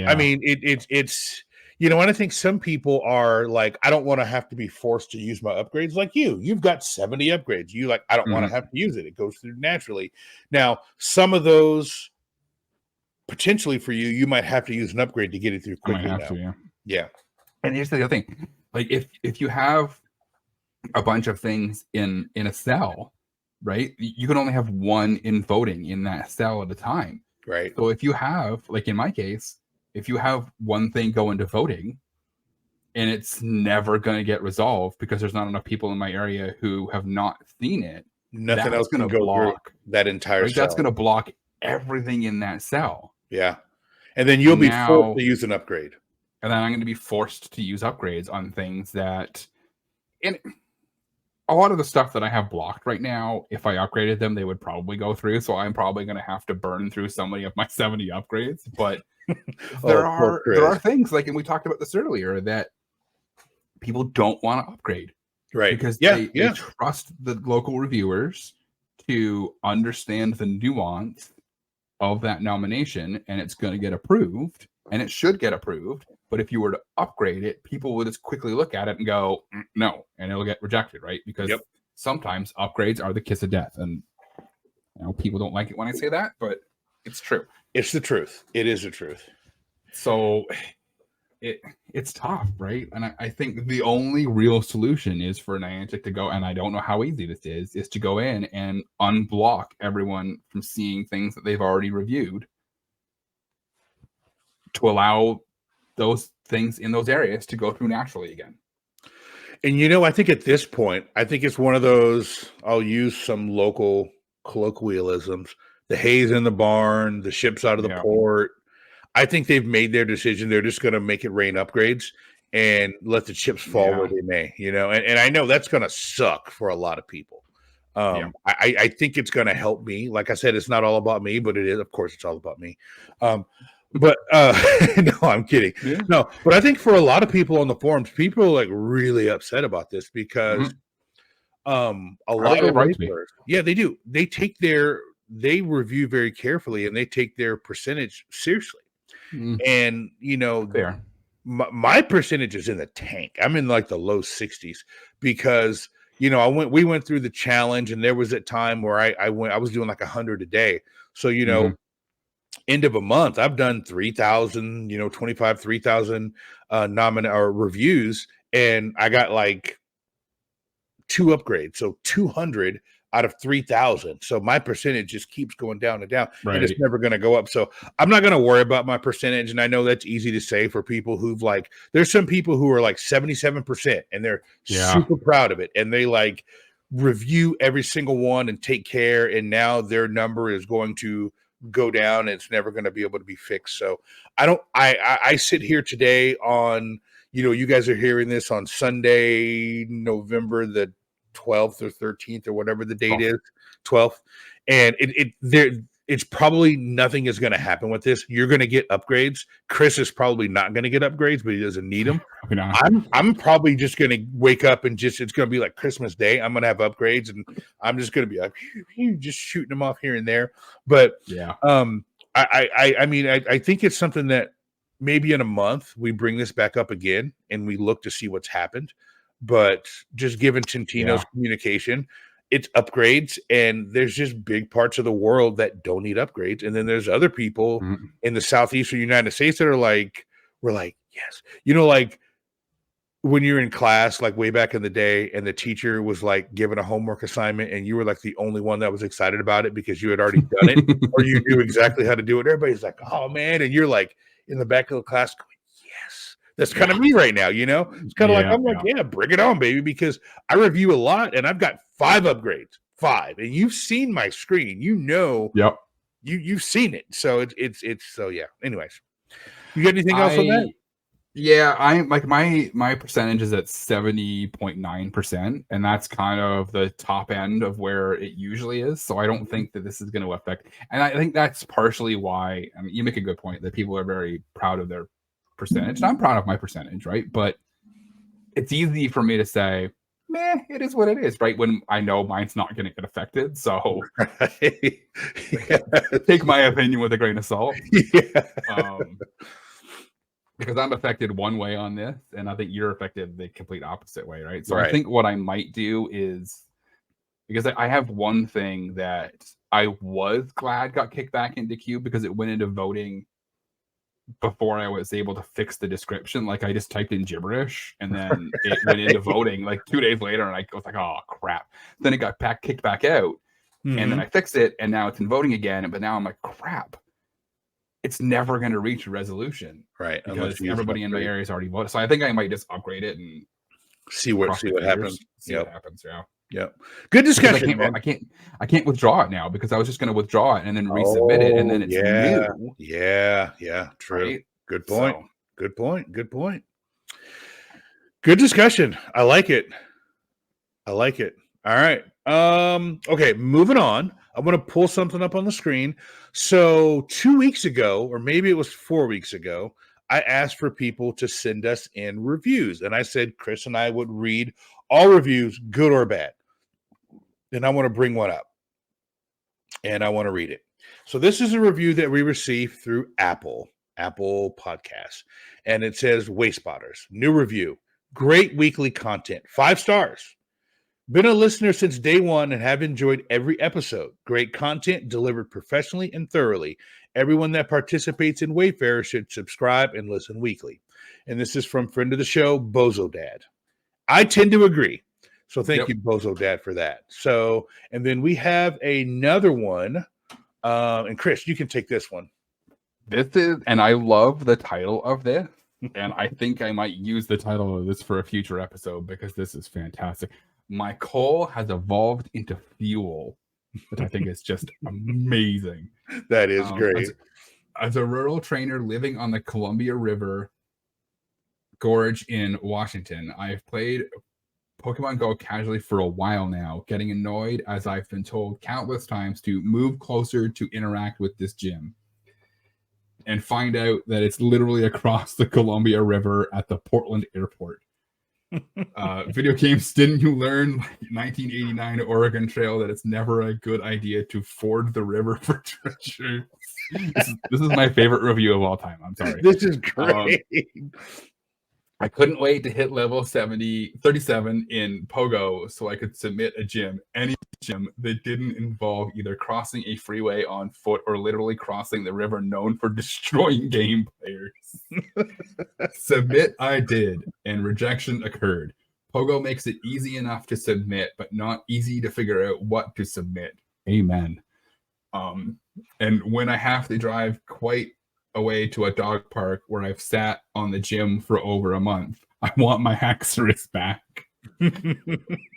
I mean, it's You know, and I think some people are like, I don't want to have to be forced to use my upgrades. Like you've got 70 upgrades. You like, I don't want to have to use it. It goes through naturally. Now, some of those potentially for you, you might have to use an upgrade to get it through quickly. I might have to, yeah. And here's the other thing: like if you have a bunch of things in a cell, right? You can only have one in voting in that cell at a time. Right. So if you have, like in my case, if you have one thing go into voting and it's never going to get resolved because there's not enough people in my area who have not seen it, nothing else can go block through that entire cell. That's going to block everything in that cell. Yeah. And then you'll be forced to use an upgrade. And then I'm going to be forced to use upgrades on things that, and a lot of the stuff that I have blocked right now, if I upgraded them, they would probably go through. So I'm probably going to have to burn through so many of my 70 upgrades. But there are things like, and we talked about this earlier, that people don't want to upgrade. Right. Because they trust the local reviewers to understand the nuance of that nomination, and it's going to get approved, and it should get approved. But if you were to upgrade it, people will just quickly look at it and go, no, and it'll get rejected, right? Because sometimes upgrades are the kiss of death. And you know, people don't like it when I say that, but it's true. It's the truth. It is the truth. So it's tough, right? And I think the only real solution is for Niantic to go, and I don't know how easy this is to go in and unblock everyone from seeing things that they've already reviewed to allow those things in those areas to go through naturally again. And you know, I think at this point, I think it's one of those, I'll use some local colloquialisms, the hay's in the barn, the ship's out of the port. I think they've made their decision. They're just going to make it rain upgrades and let the chips fall where they may, you know, and I know that's going to suck for a lot of people. I think it's going to help me. Like I said, it's not all about me, but it is. Of course, it's all about me. But no, I'm kidding. Yeah. No, but I think for a lot of people on the forums, people are like really upset about this because a lot of wrestlers, they do. They review very carefully and they take their percentage seriously. And you know, my percentage is in the tank. I'm in like the low 60s because you know we went through the challenge and there was a time where I was doing like 100 a day. So you know, end of a month I've done 3,000, you know, 3,000 reviews, and I got like 2 upgrades, so 200 out of 3,000. So my percentage just keeps going down and down, and it's never going to go up. So I'm not going to worry about my percentage. And I know that's easy to say for people who've like, there's some people who are like 77% and they're super proud of it. And they like review every single one and take care. And now their number is going to go down and it's never going to be able to be fixed. So I sit here today on, you know, you guys are hearing this on Sunday, November the 12th or 13th or whatever the date is, 12th, and it's probably nothing is going to happen with this. You're going to get upgrades. Chris is probably not going to get upgrades, but he doesn't need them. I'm probably just going to wake up and it's going to be like Christmas Day. I'm going to have upgrades and I'm just going to be like just shooting them off here and there. But I mean I think it's something that maybe in a month we bring this back up again and we look to see what's happened. But just given Tintino's communication, it's upgrades, and there's just big parts of the world that don't need upgrades. And then there's other people in the southeastern United States that are like, we're like, yes. You know, like when you're in class, like way back in the day, and the teacher was like giving a homework assignment, and you were like the only one that was excited about it because you had already done it, or you knew exactly how to do it. Everybody's like, oh, man. And you're like in the back of the class going, yes. That's kind of me right now, you know? It's kind of like, I'm like, bring it on, baby, because I review a lot and I've got 5 upgrades, 5. And you've seen my screen, you know, you've seen it. So it's so, yeah. Anyways, you got anything else on that? Yeah, I'm like my percentage is at 70.9%, and that's kind of the top end of where it usually is. So I don't think that this is going to affect, and I think that's partially why, I mean, you make a good point that people are very proud of their percentage, and I'm proud of my percentage, right? But it's easy for me to say, meh, it is what it is, right? When I know mine's not going to get affected. So take my opinion with a grain of salt. because I'm affected one way on this, and I think you're affected the complete opposite way, right? So Right. I think what I might do is, because I have one thing that I was glad got kicked back into queue because it went into voting before I was able to fix the description. Like I just typed in gibberish and then it went into voting like 2 days later, and I was like, oh crap. Then it got kicked back out, and then I fixed it, and now it's in voting again. But now I'm like, crap. It's never going to reach a resolution, right? Because everybody in my area has already voted. So I think I might just upgrade it and see what happens. See what happens. Yeah. Yep. Good discussion. I can't withdraw it now because I was just going to withdraw it and then resubmit it, and then it's new. Yeah. True. Right? Good point. So, Good point. Good discussion. I like it. All right. Okay, moving on. I'm going to pull something up on the screen. So 2 weeks ago, or maybe it was 4 weeks ago, I asked for people to send us in reviews. And I said Chris and I would read all reviews, good or bad. And I want to bring one up. And I want to read it. So this is a review that we received through Apple Podcasts. And it says, Wayspotters, new review. Great weekly content. 5 stars. Been a listener since day one and have enjoyed every episode. Great content delivered professionally and thoroughly. Everyone that participates in Wayfarer should subscribe and listen weekly. And this is from friend of the show, Bozo Dad. I tend to agree. So thank you, Bozo Dad, for that. So, and then we have another one. And Chris, you can take this one. And I love the title of this. And I think I might use the title of this for a future episode because this is fantastic. My coal has evolved into fuel, which I think is just amazing. That is great. As a rural trainer living on the Columbia River Gorge in Washington, I've played Pokemon Go casually for a while now, getting annoyed as I've been told countless times to move closer to interact with this gym, and find out that it's literally across the Columbia River at the Portland airport. Video games, didn't you learn 1989 Oregon Trail that it's never a good idea to ford the river for treasure? This is my favorite review of all time. I'm sorry. This is great. I couldn't wait to hit level 37 in Pogo so I could submit a gym, any gym that didn't involve either crossing a freeway on foot or literally crossing the river known for destroying game players. Submit I did, and rejection occurred. Pogo makes it easy enough to submit, but not easy to figure out what to submit. Amen. And when I have to drive quite away to a dog park where I've sat on the gym for over a month, I want my Haxorus back.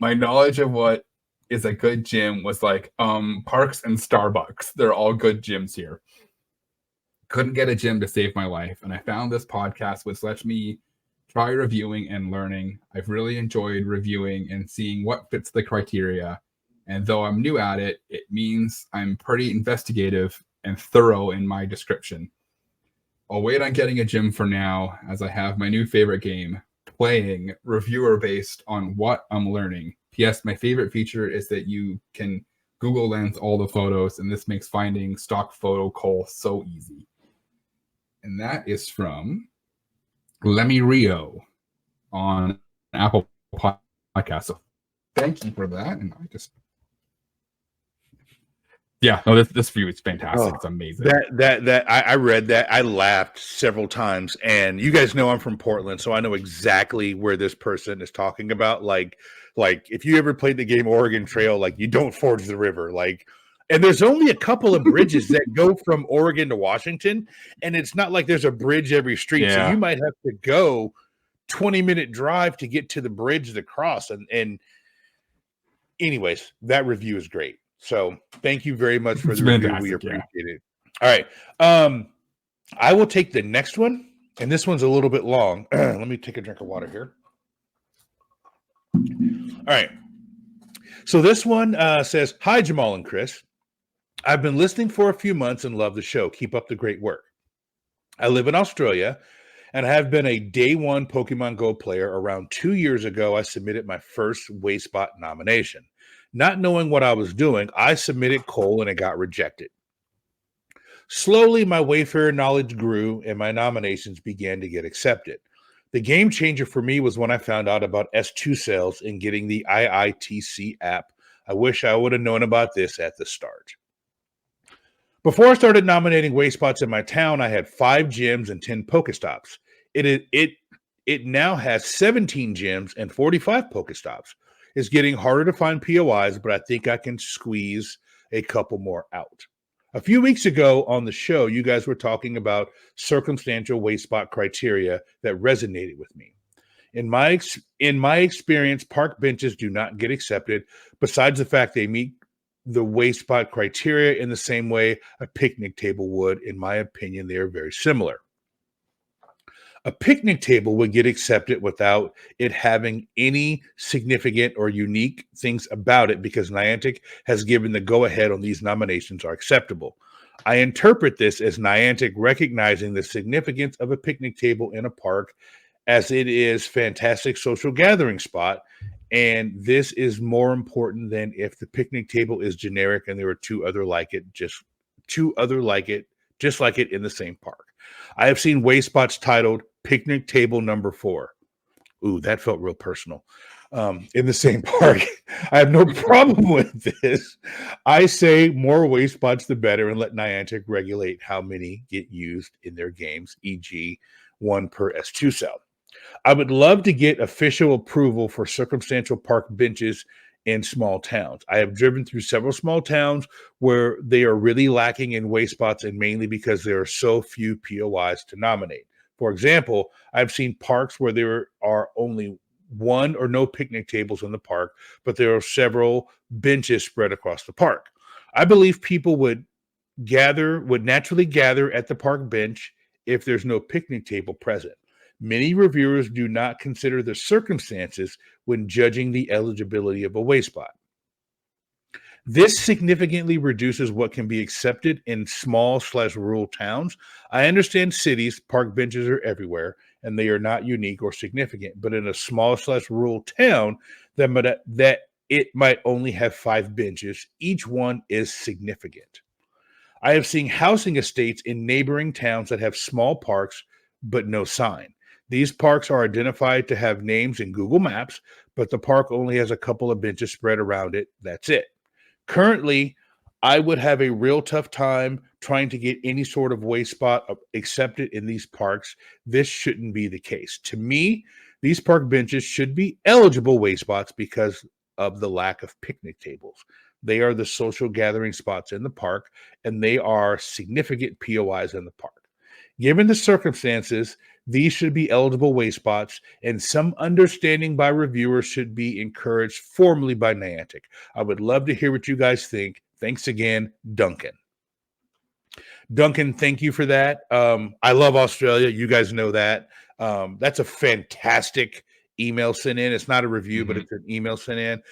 My knowledge of what is a good gym was like parks and Starbucks. They're all good gyms here. Couldn't get a gym to save my life, and I found this podcast which lets me try reviewing and learning. I've really enjoyed reviewing and seeing what fits the criteria, and though I'm new at it, it means I'm pretty investigative and thorough in my description. I'll wait on getting a gym for now, as I have my new favorite game, playing reviewer based on what I'm learning. P.S. My favorite feature is that you can Google Lens all the photos, and this makes finding stock photo coal so easy. And that is from Lemmy Rio on Apple Podcast. So thank you for that. And this view is fantastic. It's amazing. I read that. I laughed several times, and you guys know I'm from Portland, so I know exactly where this person is talking about. Like if you ever played the game Oregon Trail, like you don't forge the river, and there's only a couple of bridges that go from Oregon to Washington, and it's not like there's a bridge every street. So you might have to go 20-minute drive to get to the bridge to cross. And anyways, that review is great. So thank you very much for the review. We appreciate it. All right. I will take the next one, and this one's a little bit long. Let me take a drink of water here. All right. So this one says, "Hi, Jamal and Chris. I've been listening for a few months and love the show. Keep up the great work. I live in Australia and have been a day one Pokemon Go player. Around 2 years ago, I submitted my first Wayspot nomination. Not knowing what I was doing, I submitted coal and it got rejected. Slowly, my Wayfarer knowledge grew and my nominations began to get accepted. The game changer for me was when I found out about S2 sales and getting the IITC app. I wish I would have known about this at the start. Before I started nominating Wayspots in my town, I had 5 gyms and 10 Pokestops. It now has 17 gyms and 45 Pokestops. It's getting harder to find POIs, but I think I can squeeze a couple more out. A few weeks ago on the show, you guys were talking about circumstantial Wayspot criteria that resonated with me. In my experience, park benches do not get accepted, besides the fact they meet the Wayspot criteria in the same way a picnic table would. In my opinion, they are very similar. A picnic table would get accepted without it having any significant or unique things about it because Niantic has given the go-ahead on these nominations are acceptable. I interpret this as Niantic recognizing the significance of a picnic table in a park as it is fantastic social gathering spot, and this is more important than if the picnic table is generic and there are two other like it just like it in the same park. I have seen Wayspots titled Picnic Table Number 4. Ooh, that felt real personal. In the same park. I have no problem with this. I say more Wayspots the better and let Niantic regulate how many get used in their games, e.g. 1 per S2 cell. I would love to get official approval for circumstantial park benches in small towns. I have driven through several small towns where they are really lacking in Wayspots, and mainly because there are so few POIs to nominate. For example, I've seen parks where there are only 1 or no picnic tables in the park, but there are several benches spread across the park. I believe people would naturally gather at the park bench if there's no picnic table present. Many reviewers do not consider the circumstances when judging the eligibility of a Wayspot. This significantly reduces what can be accepted in small/rural towns. I understand cities, park benches are everywhere, and they are not unique or significant. But in a small/rural town, that it might only have 5 benches. Each one is significant. I have seen housing estates in neighboring towns that have small parks, but no sign. These parks are identified to have names in Google Maps, but the park only has a couple of benches spread around it. That's it. Currently, I would have a real tough time trying to get any sort of Wayspot accepted in these parks. This shouldn't be the case. To me, these park benches should be eligible Wayspots because of the lack of picnic tables. They are the social gathering spots in the park, and they are significant POIs in the park. Given the circumstances, these should be eligible Wayspots, and some understanding by reviewers should be encouraged formally by Niantic. I would love to hear what you guys think. Thanks again, Duncan. Duncan, thank you for that. I love Australia. You guys know that. That's a fantastic email sent in. It's not a review, but it's an email sent in.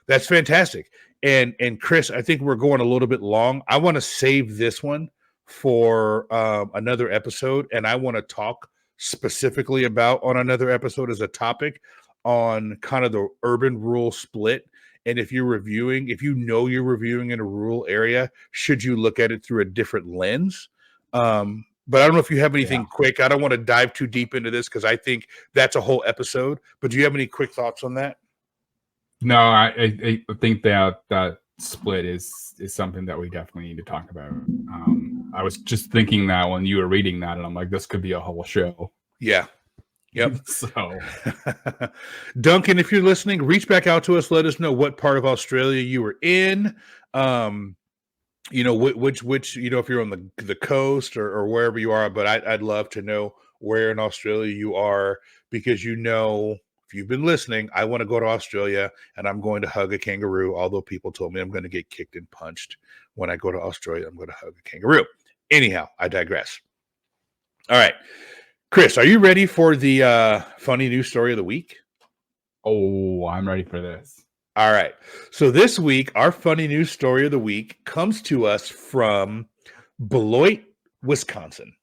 That's fantastic. And Chris, I think we're going a little bit long. I want to save this one for another episode, and I want to talk specifically about on another episode as a topic on kind of the urban-rural split. And if you're reviewing in a rural area, should you look at it through a different lens? But I don't know if you have anything quick. I don't want to dive too deep into this because I think that's a whole episode. But do you have any quick thoughts on that? No, I think that split is something that we definitely need to talk about. I was just thinking that when you were reading that, and I'm like, this could be a whole show. Yeah. Yep. So, Duncan, if you're listening, reach back out to us. Let us know what part of Australia you were in. Which if you're on the coast or wherever you are. But I'd love to know where in Australia you are, because if you've been listening, I want to go to Australia and I'm going to hug a kangaroo. Although people told me I'm going to get kicked and punched when I go to Australia, I'm going to hug a kangaroo. Anyhow, I digress. All right. Chris, are you ready for the funny news story of the week? Oh, I'm ready for this. All right. So this week, our funny news story of the week comes to us from Beloit, Wisconsin.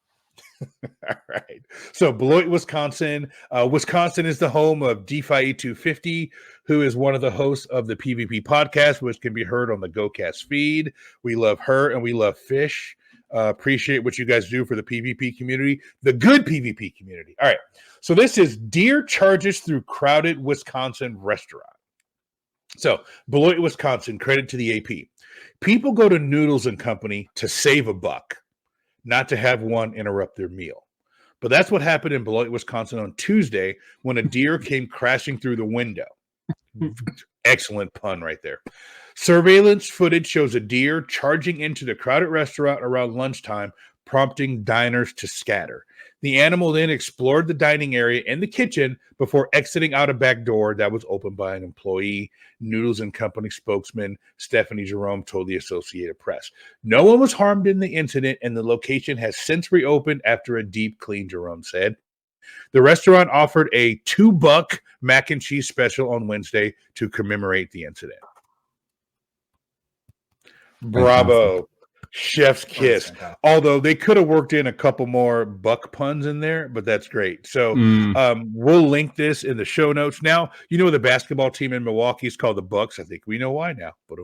All right. So Beloit, Wisconsin. Wisconsin is the home of DeFi 250, who is one of the hosts of the PvP podcast, which can be heard on the GoCast feed. We love her and we love fish. Appreciate what you guys do for the PvP community, the good PvP community. All right. So this is deer charges through crowded Wisconsin restaurant. So Beloit, Wisconsin, credit to the AP. People go to Noodles and Company to save a buck, not to have one interrupt their meal. But that's what happened in Beloit, Wisconsin on Tuesday when a deer came crashing through the window. Excellent pun right there. Surveillance footage shows a deer charging into the crowded restaurant around lunchtime, prompting diners to scatter. The animal then explored the dining area and the kitchen before exiting out a back door that was opened by an employee. Noodles and Company spokesman Stephanie Jerome told the Associated Press. No one was harmed in the incident, and the location has since reopened after a deep clean, Jerome said. The restaurant offered a $2 mac and cheese special on Wednesday to commemorate the incident. Bravo. Chef's kiss. Although they could have worked in a couple more buck puns in there, but that's great. So we'll link this in the show notes. Now, you know the basketball team in Milwaukee is called the Bucks. I think we know why now. But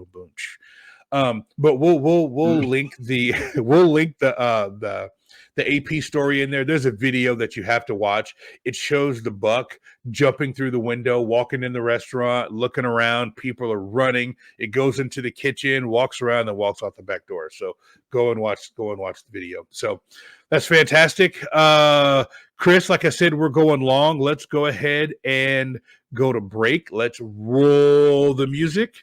we'll link the AP story in there. There's a video that you have to watch. It shows the buck jumping through the window, walking in the restaurant, looking around. People are running. It goes into the kitchen, walks around, and walks out the back door. So go and watch the video. So that's fantastic. Chris, like I said, we're going long. Let's go ahead and go to break. Let's roll the music.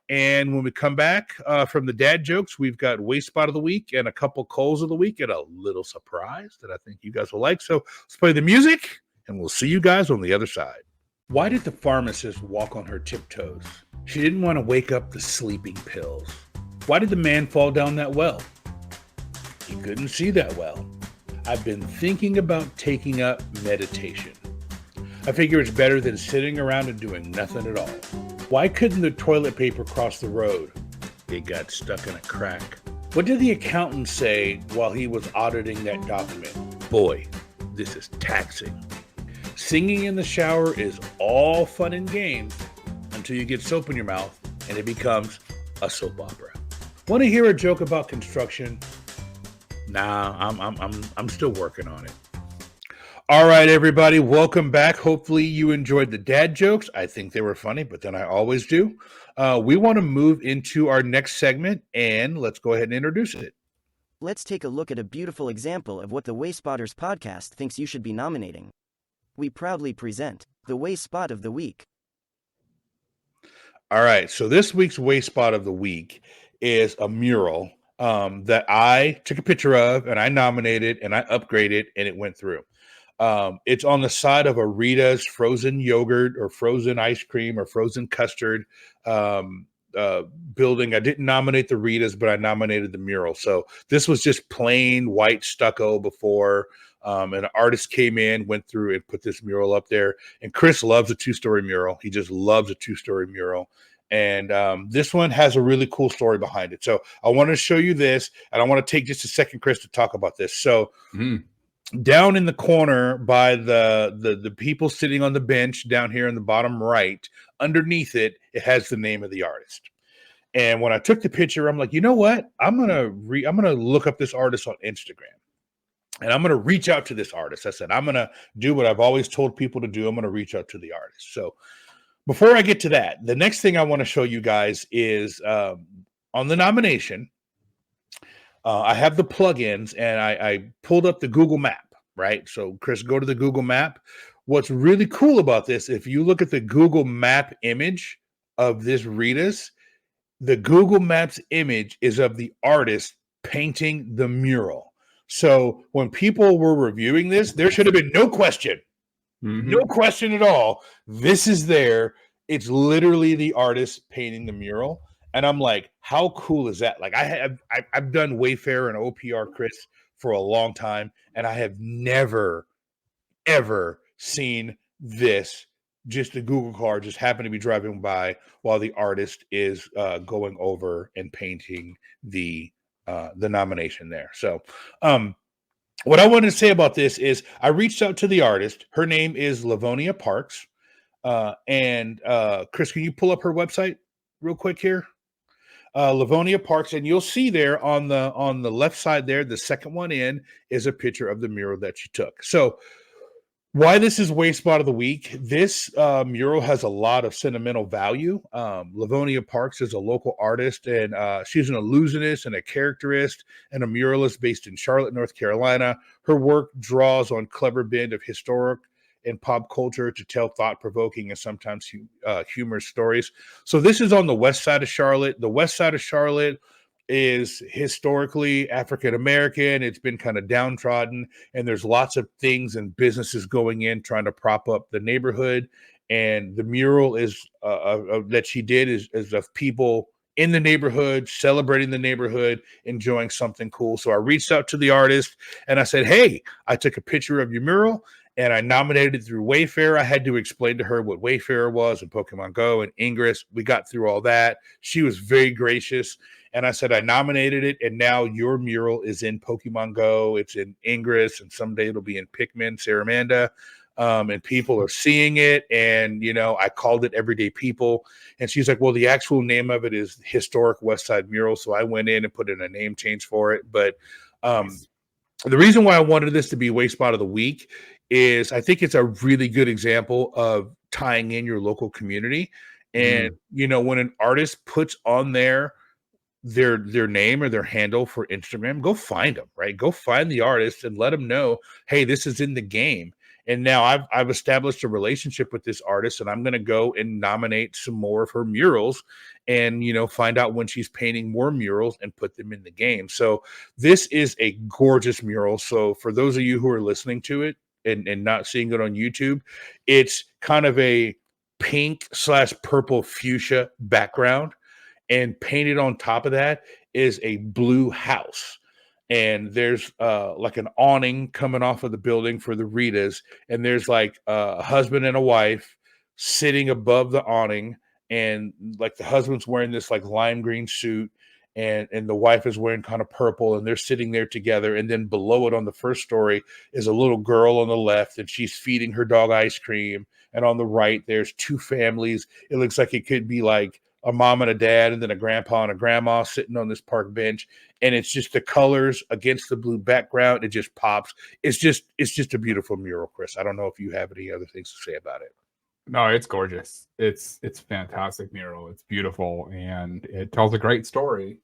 And when we come back from the dad jokes, we've got Wayspot of the week and a couple calls of the week and a little surprise that I think you guys will like. So let's play the music and we'll see you guys on the other side. Why did the pharmacist walk on her tiptoes? She didn't want to wake up the sleeping pills. Why did the man fall down that well? He couldn't see that well. I've been thinking about taking up meditation. I figure it's better than sitting around and doing nothing at all. Why couldn't the toilet paper cross the road? It got stuck in a crack. What did the accountant say while he was auditing that document? Boy, this is taxing. Singing in the shower is all fun and games until you get soap in your mouth and it becomes a soap opera. Want to hear a joke about construction? Nah, I'm still working on it. All right, everybody, welcome back. Hopefully you enjoyed the dad jokes. I think they were funny, but then I always do. We want to move into our next segment, and let's go ahead and introduce it. Let's take a look at a beautiful example of what the Wayspotters podcast thinks you should be nominating. We proudly present the Wayspot of the Week. All right, so this week's Wayspot of the Week is a mural that I took a picture of, and I nominated, and I upgraded, and it went through. It's on the side of a Rita's frozen yogurt or frozen ice cream or frozen custard building. I didn't nominate the Rita's, but I nominated the mural. So this was just plain white stucco before. And an artist came in, went through and put this mural up there. And Chris loves a 2-story mural. He just loves a 2-story mural. And this one has a really cool story behind it. So I want to show you this, and I want to take just a second, Chris, to talk about this. So down in the corner by the people sitting on the bench down here in the bottom right, underneath it, it has the name of the artist. And when I took the picture, I'm like, you know what? I'm gonna look up this artist on Instagram, and I'm gonna reach out to this artist. I said, I'm gonna do what I've always told people to do. I'm gonna reach out to the artist. So before I get to that, the next thing I want to show you guys is on the nomination. I have the plugins, and I pulled up the Google Map, right? So, Chris, go to the Google Map. What's really cool about this, if you look at the Google Map image of this Rita's, the Google Maps image is of the artist painting the mural. So, when people were reviewing this, there should have been no question. No question at all. This is there. It's literally the artist painting the mural. And I'm like, how cool is that? Like I've done Wayfair and OPR, Chris, for a long time, and I have never, ever seen this. Just a Google car just happened to be driving by while the artist is going over and painting the nomination there. So what I wanted to say about this is I reached out to the artist. Her name is Livonia Parks. And Chris, can you pull up her website real quick here? Livonia Parks, and you'll see there on the left side there, the second one in is a picture of the mural that she took. So why this is Wayspot of the Week, this mural has a lot of sentimental value. Livonia Parks is a local artist, and she's an illusionist and a characterist and a muralist based in Charlotte, North Carolina. Her work draws on clever bend of historic and pop culture to tell thought-provoking and sometimes humorous stories. So this is on the west side of Charlotte. The west side of Charlotte is historically African-American. It's been kind of downtrodden, and there's lots of things and businesses going in trying to prop up the neighborhood. And the mural is that she did is of people in the neighborhood, celebrating the neighborhood, enjoying something cool. So I reached out to the artist and I said, hey, I took a picture of your mural and I nominated it through Wayfair. I had to explain to her what Wayfair was and Pokemon Go and Ingress. We got through all that. She was very gracious. And I said, I nominated it, and now your mural is in Pokemon Go. It's in Ingress, and someday it'll be in Pikmin, Saramanda. And people are seeing it. And, I called it Everyday People. And she's like, well, the actual name of it is Historic West Side Mural. So I went in and put in a name change for it. But the reason why I wanted this to be Wayspot of the Week is I think it's a really good example of tying in your local community. And, when an artist puts on their name or their handle for Instagram, go find them, right? Go find the artist and let them know, hey, this is in the game. And now I've established a relationship with this artist, and I'm going to go and nominate some more of her murals and, find out when she's painting more murals and put them in the game. So this is a gorgeous mural. So for those of you who are listening to it and not seeing it on YouTube, it's kind of a pink/purple fuchsia background. And painted on top of that is a blue house. And there's like an awning coming off of the building for the Ritas. And there's like a husband and a wife sitting above the awning. And like the husband's wearing this like lime green suit. And the wife is wearing kind of purple. And they're sitting there together. And then below it on the first story is a little girl on the left. And she's feeding her dog ice cream. And on the right, there's two families. It looks like it could be like a mom and a dad, and then a grandpa and a grandma sitting on this park bench. And it's just the colors against the blue background. It just pops. It's just a beautiful mural, Chris. I don't know if you have any other things to say about it. No, it's gorgeous. It's fantastic mural. It's beautiful, and it tells a great story.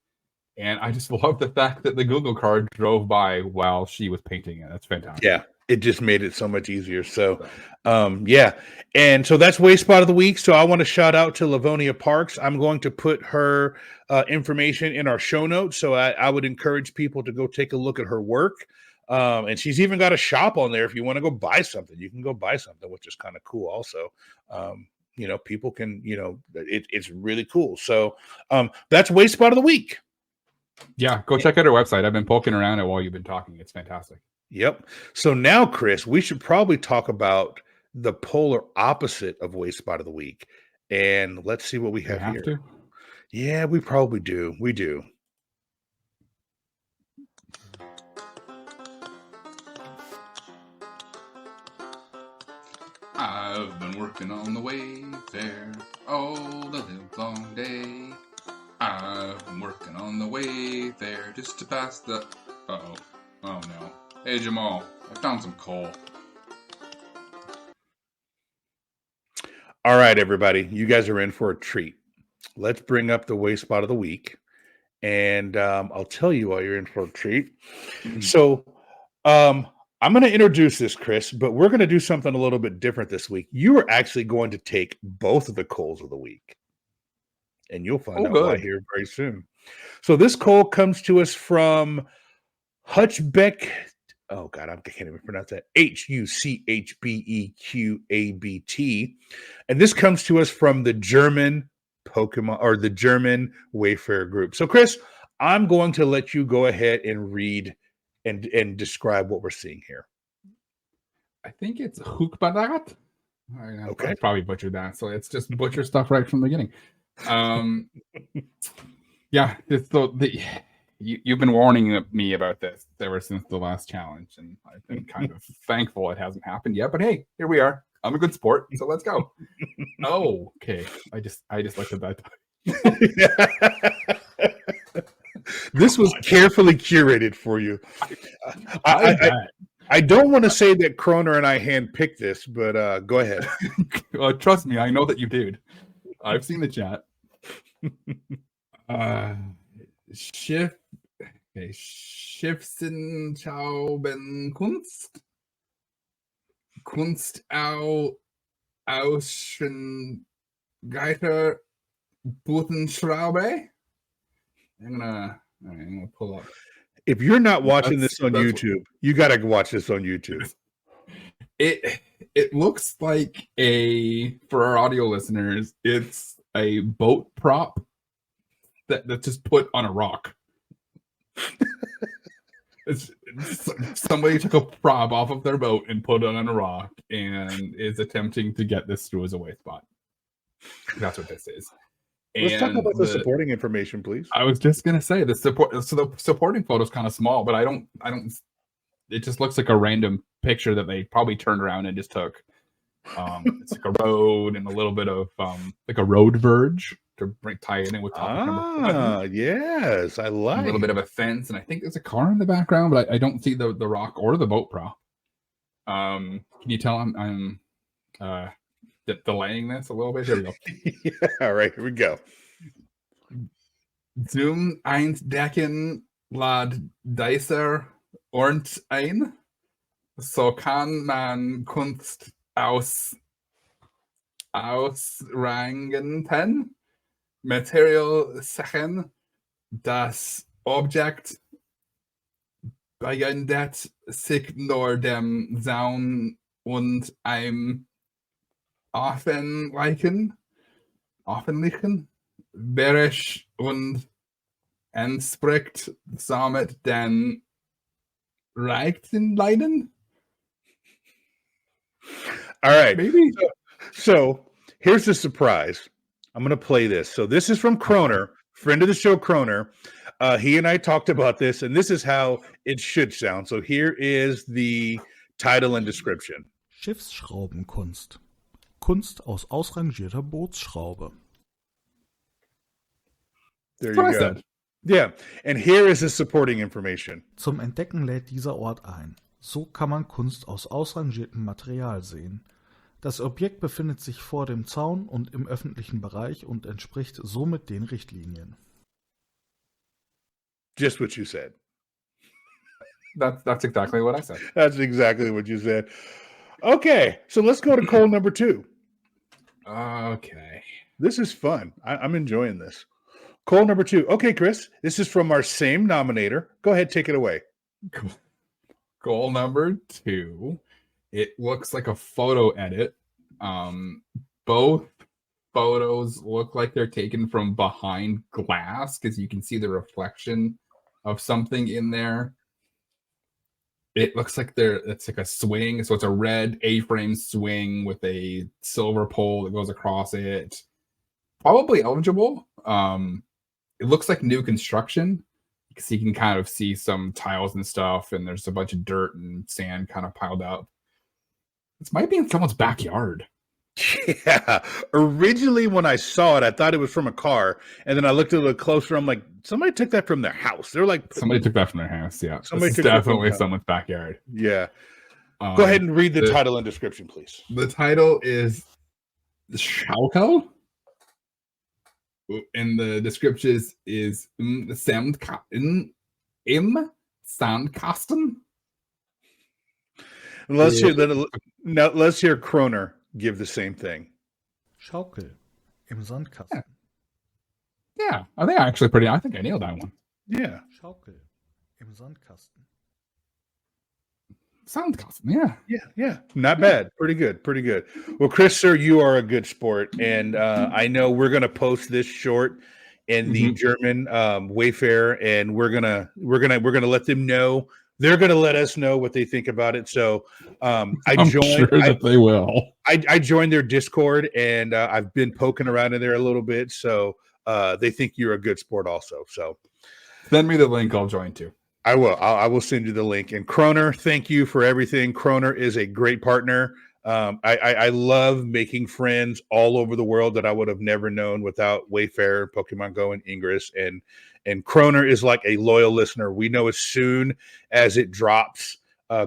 And I just love the fact that the Google card drove by while she was painting it. That's fantastic. Yeah. It just made it so much easier. So, yeah. And so that's Wayspot of the Week. So I want to shout out to Livonia Parks. I'm going to put her information in our show notes. So I would encourage people to go take a look at her work. And she's even got a shop on there. If you want to go buy something, you can go buy something, which is kind of cool also. People can, it's really cool. So that's Wayspot of the Week. Yeah, go check out her website. I've been poking around it while you've been talking. It's fantastic. Yep. So now, Chris, we should probably talk about the polar opposite of Wayspot of the Week. And let's see what we have here. To? Yeah, we probably do. We do. I've been working on the Wayfair all the long day. I've been working on the Wayfair just to pass the... Uh-oh. Oh, no. Hey, Jamal, I found some coal. All right, everybody. You guys are in for a treat. Let's bring up the Wayspot of the Week. And I'll tell you why you're in for a treat. So I'm going to introduce this, Chris, but we're going to do something a little bit different this week. You are actually going to take both of the coals of the week. And you'll find out why here very soon. So this coal comes to us from Hutchbeck. Oh, God, I can't even pronounce that. Huchbequabt. And this comes to us from the German Pokemon or the German Wayfair group. So, Chris, I'm going to let you go ahead and read and describe what we're seeing here. I think it's Hookbadat. Okay. I probably butchered that. So it's just butcher stuff right from the beginning. Yeah, you've been warning me about this ever since the last challenge, and I've been kind of thankful it hasn't happened yet. But hey, here we are. I'm a good sport, so let's go. Oh, okay. I just looked at that. This was carefully curated for you. I don't want to say that Kroner and I handpicked this, but go ahead. Trust me, I know that you did. I've seen the chat. Schiffsenschaubenkunst. Kunst Auschengeiter Butenschraube. I'm gonna pull up. If you're not watching this on YouTube, you got to watch this on YouTube. It looks like for our audio listeners, it's a boat prop that's just put on a rock. Somebody took a prop off of their boat and put it on a rock and is attempting to get this through as a way spot. That's what this is. Let's talk about the supporting information, please. I was just gonna say the supporting photo is kind of small, but I don't. It just looks like a random picture that they probably turned around and just took. It's like a road and a little bit of like a road verge to tie it in with topic number 7. Yes, I like a little bit of a fence, and I think there's a car in the background, but I don't see the rock or the boat prop. Can you tell I'm delaying this a little bit? Here we go. Yeah, all right, here we go. Zum Entdecken lad dieser Ort ein, so kann man Kunst ausrangenden Material Sachen, das Objekt beginnt sich nur dem Sound und einem offenlichen Bereich und entspricht somit den Rechten. All right. Maybe. So here's the surprise. I'm going to play this. So this is from Kroner, friend of the show, Kroner. He and I talked about this, and this is how it should sound. So here is the title and description. Schiffsschraubenkunst. Kunst aus ausrangierter Bootsschraube. There you go. Yeah, and here is the supporting information. Zum Entdecken lädt dieser Ort ein. So kann man Kunst aus ausrangiertem Material sehen. Das Objekt befindet sich vor dem Zaun und im öffentlichen Bereich und entspricht somit den Richtlinien. Just what you said. That's exactly what I said. That's exactly what you said. Okay, so let's go to call number 2. Okay. This is fun. I'm enjoying this. Call number 2. Okay, Chris, this is from our same nominator. Go ahead, take it away. Goal number 2. It looks like a photo edit. Both photos look like they're taken from behind glass because you can see the reflection of something in there. It looks like it's like a swing. So it's a red A-frame swing with a silver pole that goes across it. Probably eligible. It looks like new construction because you can kind of see some tiles and stuff, and there's a bunch of dirt and sand kind of piled up. This might be in someone's backyard. Yeah. Originally, when I saw it, I thought it was from a car, and then I looked a little closer. I'm like, somebody took that from their house. They're like, somebody took that from their house. Yeah, somebody took definitely someone's backyard. Yeah. Go ahead and read the title and description, please. The title is Schaukel, and the description is im Sandkasten. Let's hear Kroner give the same thing. Schaukel im Sandkasten. Yeah, I think I nailed that one. Yeah. Schaukel im Sandkasten. Sandkasten, yeah. Not bad. Pretty good. Well, Chris, sir, you are a good sport, and I know we're gonna post this short in the German Wayfair, and we're gonna let them know. They're gonna let us know what they think about it. So I'm sure that they will. I joined their Discord, and I've been poking around in there a little bit. So they think you're a good sport also. So send me the link. I'll join too. I will. I will send you the link. And Kroner, thank you for everything. Kroner is a great partner. I love making friends all over the world that I would have never known without Wayfarer, Pokemon Go, and Ingress. And Kroner is like a loyal listener. We know as soon as it drops,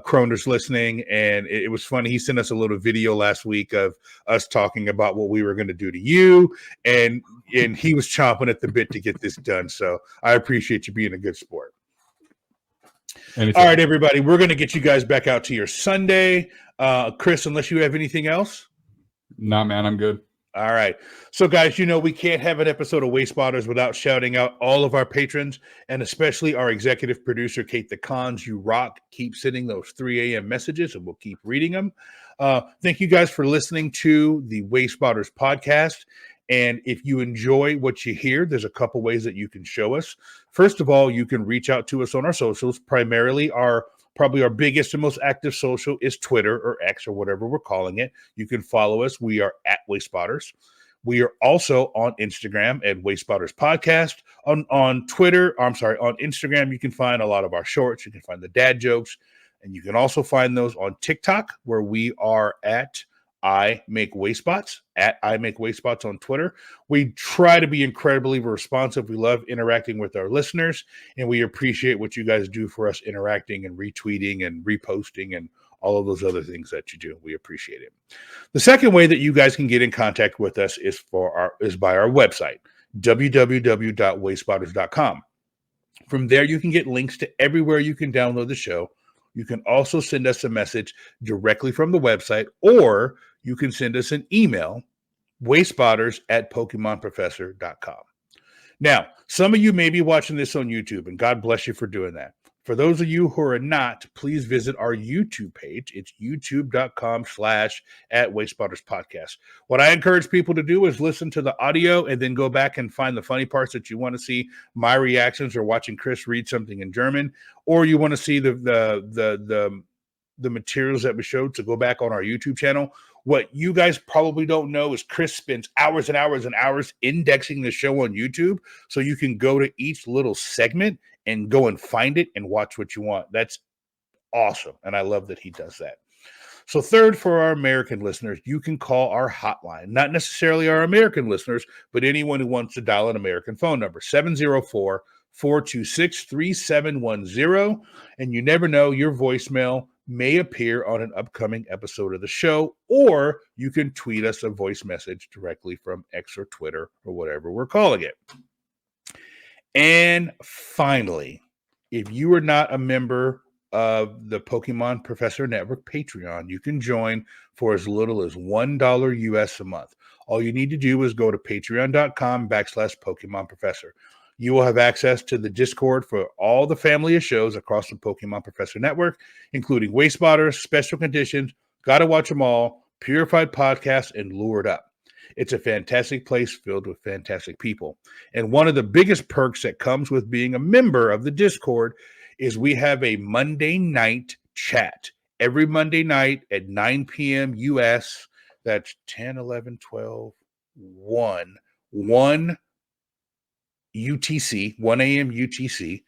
Kroner's listening, and it was funny. He sent us a little video last week of us talking about what we were going to do to you, and he was chomping at the bit to get this done. So I appreciate you being a good sport. Anything. All right, everybody, we're going to get you guys back out to your Sunday. Chris, unless you have anything else? Nah, man, I'm good. All right. So, guys, we can't have an episode of Wayspotters without shouting out all of our patrons, and especially our executive producer, KatettheKonz. You rock. Keep sending those 3 a.m. messages, and we'll keep reading them. Thank you guys for listening to the Wayspotters podcast. And if you enjoy what you hear, there's a couple ways that you can show us. First of all, you can reach out to us on our socials. Primarily, probably our biggest and most active social is Twitter or X or whatever we're calling it. You can follow us. We are at Wayspotters. We are also on Instagram at Wayspotters Podcast. On Twitter, on Instagram, you can find a lot of our shorts. You can find the dad jokes. And you can also find those on TikTok, where we are at I Make Wayspots, at I Make Wayspots on Twitter. We try to be incredibly responsive. We love interacting with our listeners, and we appreciate what you guys do for us, interacting and retweeting and reposting and all of those other things that you do. We appreciate it. The second way that you guys can get in contact with us is by our website, www.wayspotters.com. From there, you can get links to everywhere you can download the show. You can also send us a message directly from the website, or you can send us an email, wayspotters@pokemonprofessor.com. Now, some of you may be watching this on YouTube, and God bless you for doing that. For those of you who are not, please visit our YouTube page. It's youtube.com/@WayspottersPodcast. What I encourage people to do is listen to the audio and then go back and find the funny parts that you want to see, my reactions or watching Chris read something in German, or you want to see the materials that we showed, to go back on our YouTube channel. What you guys probably don't know is Chris spends hours and hours and hours indexing the show on YouTube, so you can go to each little segment and go and find it and watch what you want. That's awesome, and I love that he does that. So third, for our American listeners, you can call our hotline. Not necessarily our American listeners, but anyone who wants to dial an American phone number, 704-426-3710. And you never know, your voicemail may appear on an upcoming episode of the show, or you can tweet us a voice message directly from X or Twitter or whatever we're calling it. And finally, if you are not a member of the Pokemon Professor Network Patreon, you can join for as little as $1 US a month. All you need to do is go to patreon.com/Pokemon Professor. You will have access to the Discord for all the family of shows across the Pokemon Professor Network, including Wayspotters, Special Conditions, Gotta Watch 'Em All, Purified Podcasts, and Lured Up. It's a fantastic place filled with fantastic people. And one of the biggest perks that comes with being a member of the Discord is we have a Monday night chat. Every Monday night at 9 p.m. U.S., that's 10, 11, 12, 1 UTC, 1 a.m. UTC.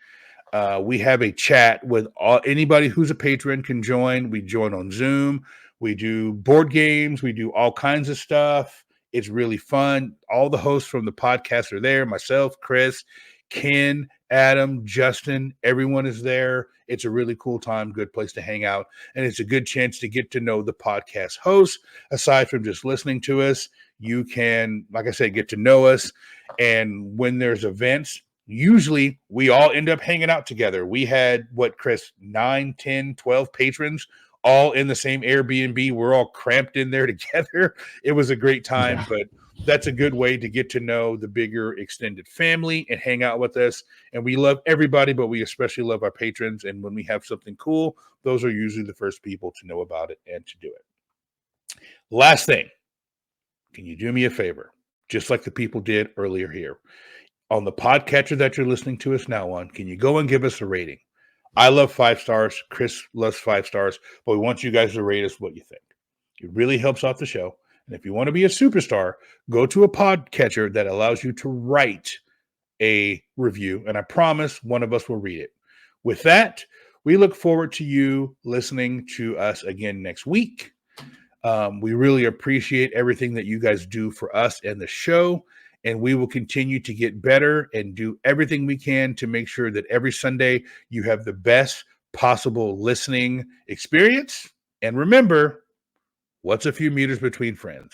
We have a chat with anybody who's a patron can join. We join on Zoom. We do board games. We do all kinds of stuff. It's really fun. All the hosts from the podcast are there. Myself, Chris, Ken, Adam, Justin, everyone is there. It's a really cool time, good place to hang out. And it's a good chance to get to know the podcast hosts. Aside from just listening to us, you can, like I said, get to know us. And when there's events, usually we all end up hanging out together. We had, Chris, 9, 10, 12 patrons all in the same Airbnb. We're all cramped in there together. It was a great time, but that's a good way to get to know the bigger extended family and hang out with us. And we love everybody, but we especially love our patrons. And when we have something cool, those are usually the first people to know about it and to do it. Last thing, can you do me a favor? Just like the people did earlier here. On the podcatcher that you're listening to us now on, can you go and give us a rating? I love 5 stars. Chris loves 5 stars, but we want you guys to rate us what you think. It really helps out the show. And if you want to be a superstar, go to a podcatcher that allows you to write a review, and I promise one of us will read it. With that, we look forward to you listening to us again next week. We really appreciate everything that you guys do for us and the show, and we will continue to get better and do everything we can to make sure that every Sunday you have the best possible listening experience. And remember, what's a few meters between friends?